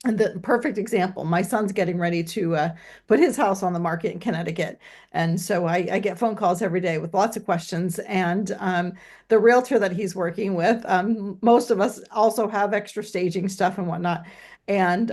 and the perfect example, my son's getting ready to put his house on the market in Connecticut. And so I get phone calls every day with lots of questions. And the realtor that he's working with, most of us also have extra staging stuff and whatnot. And,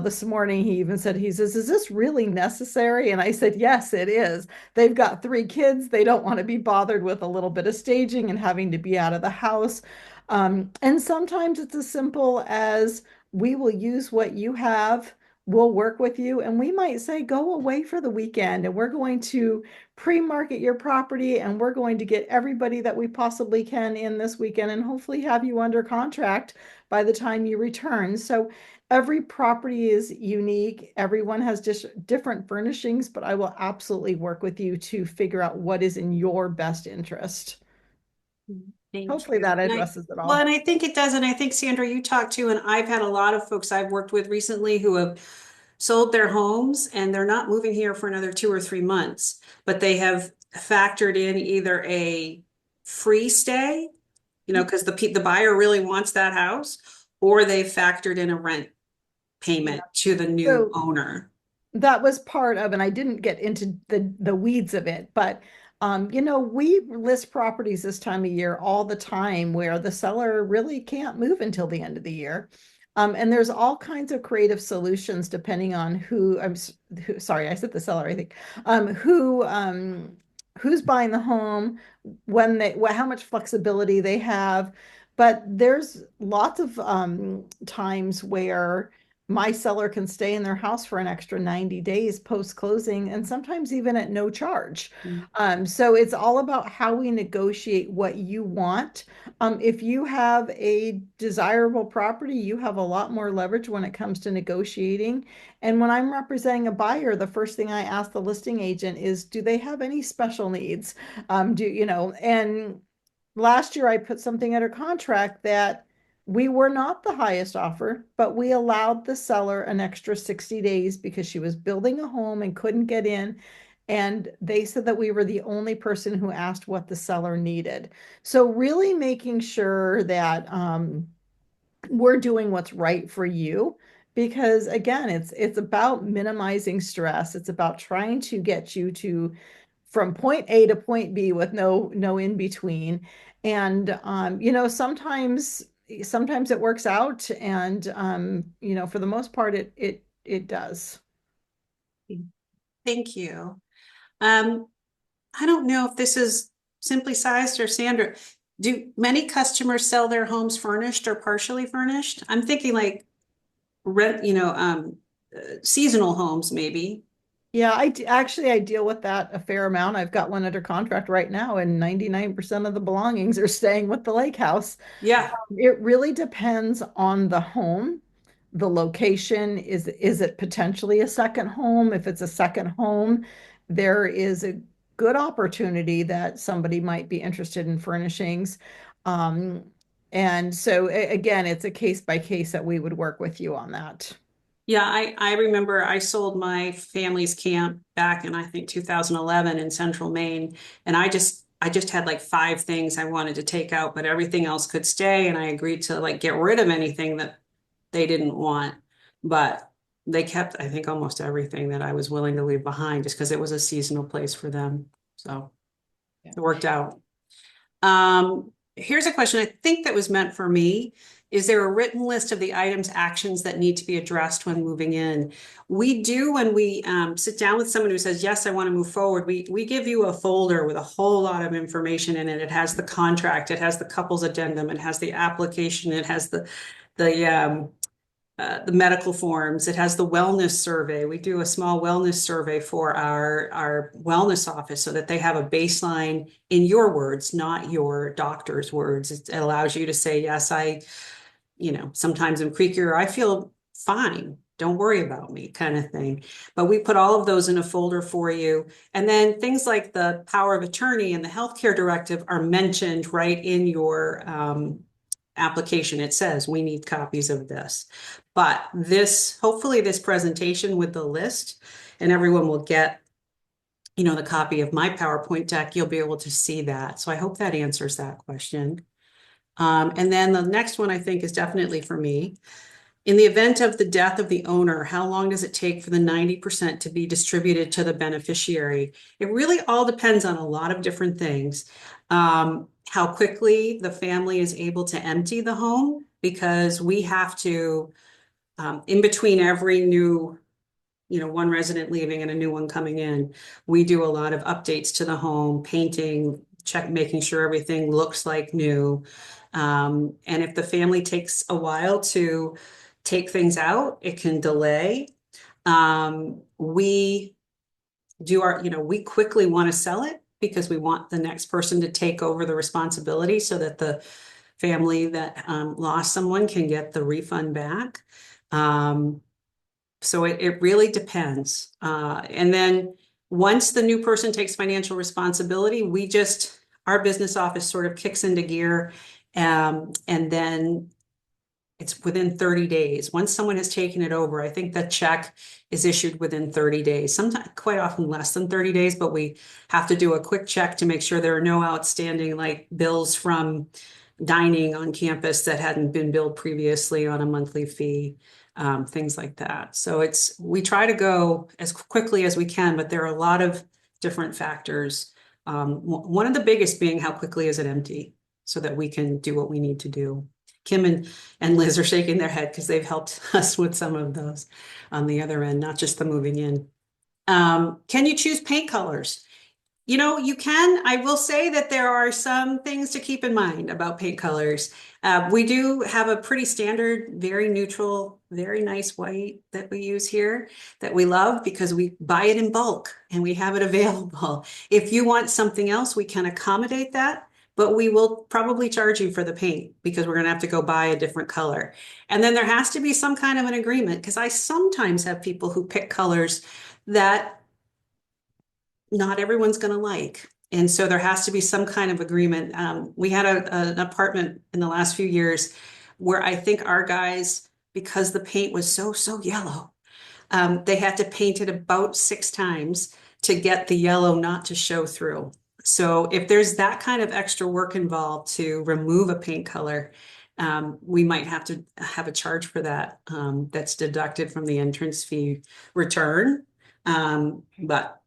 this morning he even said, he says, is this really necessary? And I said, yes, it is. They've got 3 kids. They don't want to be bothered with a little bit of staging and having to be out of the house. And sometimes it's as simple as, we will use what you have. We'll work with you. And we might say, go away for the weekend and we're going to pre-market your property and we're going to get everybody that we possibly can in this weekend and hopefully have you under contract by the time you return. So every property is unique. Everyone has just different furnishings, but I will absolutely work with you to figure out what is in your best interest. Thank Hopefully you. that And addresses it all. well, and I think it does. And I think, Sandra, you talked to, and I've had a lot of folks I've worked with recently who have sold their homes and they're not moving here for another 2 or 3 months, but they have factored in either a free stay, because the buyer really wants that house, or they factored in a rent payment to the new owner. That was part of, and I didn't get into the weeds of it, but we list properties this time of year all the time where the seller really can't move until the end of the year. And there's all kinds of creative solutions depending on sorry, I said the seller, I think, who's buying the home, how much flexibility they have. But there's lots of times where my seller can stay in their house for an extra 90 days post closing and sometimes even at no charge. So it's all about how we negotiate what you want. If you have a desirable property, you have a lot more leverage when it comes to negotiating. And when I'm representing a buyer, the first thing I ask the listing agent is, do they have any special needs? And last year I put something under contract that we were not the highest offer, but we allowed the seller an extra 60 days because she was building a home and couldn't get in. And they said that we were the only person who asked what the seller needed. So really making sure that we're doing what's right for you. Because again, it's about minimizing stress. It's about trying to get you from point A to point B with no in between. And sometimes it works out, and for the most part it does. Thank you. I don't know if this is Simply Sized or Sandra. Do many customers sell their homes furnished or partially furnished? I'm thinking like rent, seasonal homes maybe. Yeah, I deal with that a fair amount. I've got one under contract right now, and 99% of the belongings are staying with the lake house. Yeah. It really depends on the home, the location. Is it potentially a second home? If it's a second home, there is a good opportunity that somebody might be interested in furnishings. And so again, it's a case by case that we would work with you on that. Yeah, I remember I sold my family's camp back in I think 2011 in Central Maine, and I just had like 5 things I wanted to take out, but everything else could stay, and I agreed to like get rid of anything that they didn't want, but they kept I think almost everything that I was willing to leave behind just because it was a seasonal place for them. So it worked out. Here's a question I think that was meant for me. Is there a written list of the items, actions that need to be addressed when moving in? We do when we sit down with someone who says, yes, I want to move forward. We give you a folder with a whole lot of information in it. It has the contract, it has the couple's addendum, it has the application, it has the the medical forms. It has the wellness survey. We do a small wellness survey for our wellness office so that they have a baseline in your words, not your doctor's words. It allows you to say, yes, sometimes I'm creaky or I feel fine. Don't worry about me kind of thing. But we put all of those in a folder for you. And then things like the power of attorney and the healthcare directive are mentioned right in your application. It says we need copies of this. But hopefully this presentation with the list, and everyone will get, the copy of my PowerPoint deck, you'll be able to see that. So I hope that answers that question. And then the next one I think is definitely for me. In the event of the death of the owner, how long does it take for the 90% to be distributed to the beneficiary? It really all depends on a lot of different things. How quickly the family is able to empty the home, because we have to, in between every new, one resident leaving and a new one coming in, we do a lot of updates to the home, painting, making sure everything looks like new. And if the family takes a while to take things out, it can delay. We we quickly want to sell it because we want the next person to take over the responsibility so that the family that lost someone can get the refund back. So it really depends. And then once the new person takes financial responsibility, our business office sort of kicks into gear. And then it's within 30 days. Once someone has taken it over, I think the check is issued within 30 days, sometimes quite often less than 30 days, but we have to do a quick check to make sure there are no outstanding like bills from dining on campus that hadn't been billed previously on a monthly fee, things like that. So we try to go as quickly as we can, but there are a lot of different factors. One of the biggest being how quickly is it empty so that we can do what we need to do. Kim and Liz are shaking their head because they've helped us with some of those on the other end, not just the moving in. Can you choose paint colors? You can. I will say that there are some things to keep in mind about paint colors. We do have a pretty standard, very neutral, very nice white that we use here that we love because we buy it in bulk and we have it available. If you want something else, we can accommodate that. But we will probably charge you for the paint because we're going to have to go buy a different color. And then there has to be some kind of an agreement because I sometimes have people who pick colors that not everyone's going to like. And so there has to be some kind of agreement. We had an apartment in the last few years where I think our guys, because the paint was so yellow, they had to paint it about 6 times to get the yellow not to show through. So if there's that kind of extra work involved to remove a paint color, we might have to have a charge for that that's deducted from the entrance fee return. But,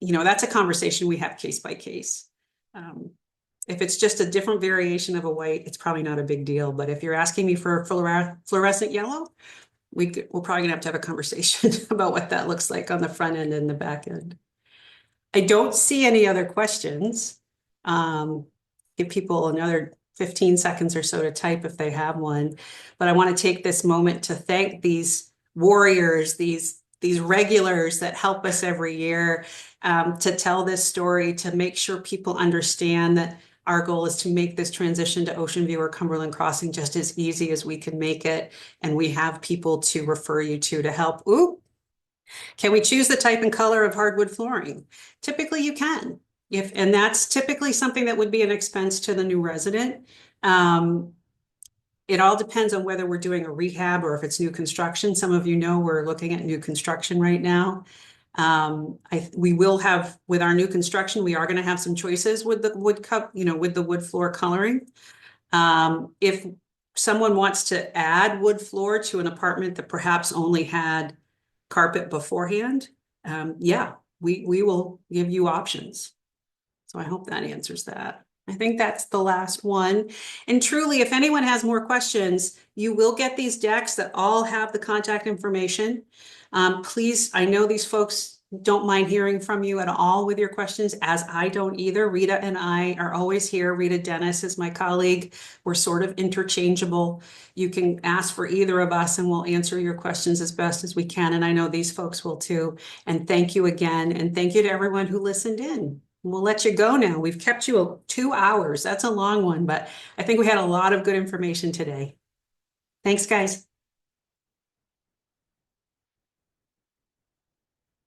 that's a conversation we have case by case. If it's just a different variation of a white, it's probably not a big deal. But if you're asking me for fluorescent yellow, we're probably gonna have to have a conversation about what that looks like on the front end and the back end. I don't see any other questions. Give people another 15 seconds or so to type if they have one. But I want to take this moment to thank these warriors, these regulars that help us every year to tell this story, to make sure people understand that our goal is to make this transition to OceanView or Cumberland Crossing just as easy as we can make it. And we have people to refer you to help. Ooh. Can we choose the type and color of hardwood flooring? Typically you can, and that's typically something that would be an expense to the new resident. It all depends on whether we're doing a rehab or if it's new construction. Some of we're looking at new construction right now. We will have, with our new construction, we are going to have some choices with the wood with the wood floor coloring. If someone wants to add wood floor to an apartment that perhaps only had carpet beforehand, we will give you options. So I hope that answers that. I think that's the last one. And truly, if anyone has more questions, you will get these decks that all have the contact information. Please, I know these folks, don't mind hearing from you at all with your questions, as I don't either. Rita and I are always here. Rita Dennis is my colleague. We're sort of interchangeable. You can ask for either of us and we'll answer your questions as best as we can. And I know these folks will too. And thank you again. And thank you to everyone who listened in. We'll let you go now. We've kept you 2 hours. That's a long one, but I think we had a lot of good information today. Thanks, guys.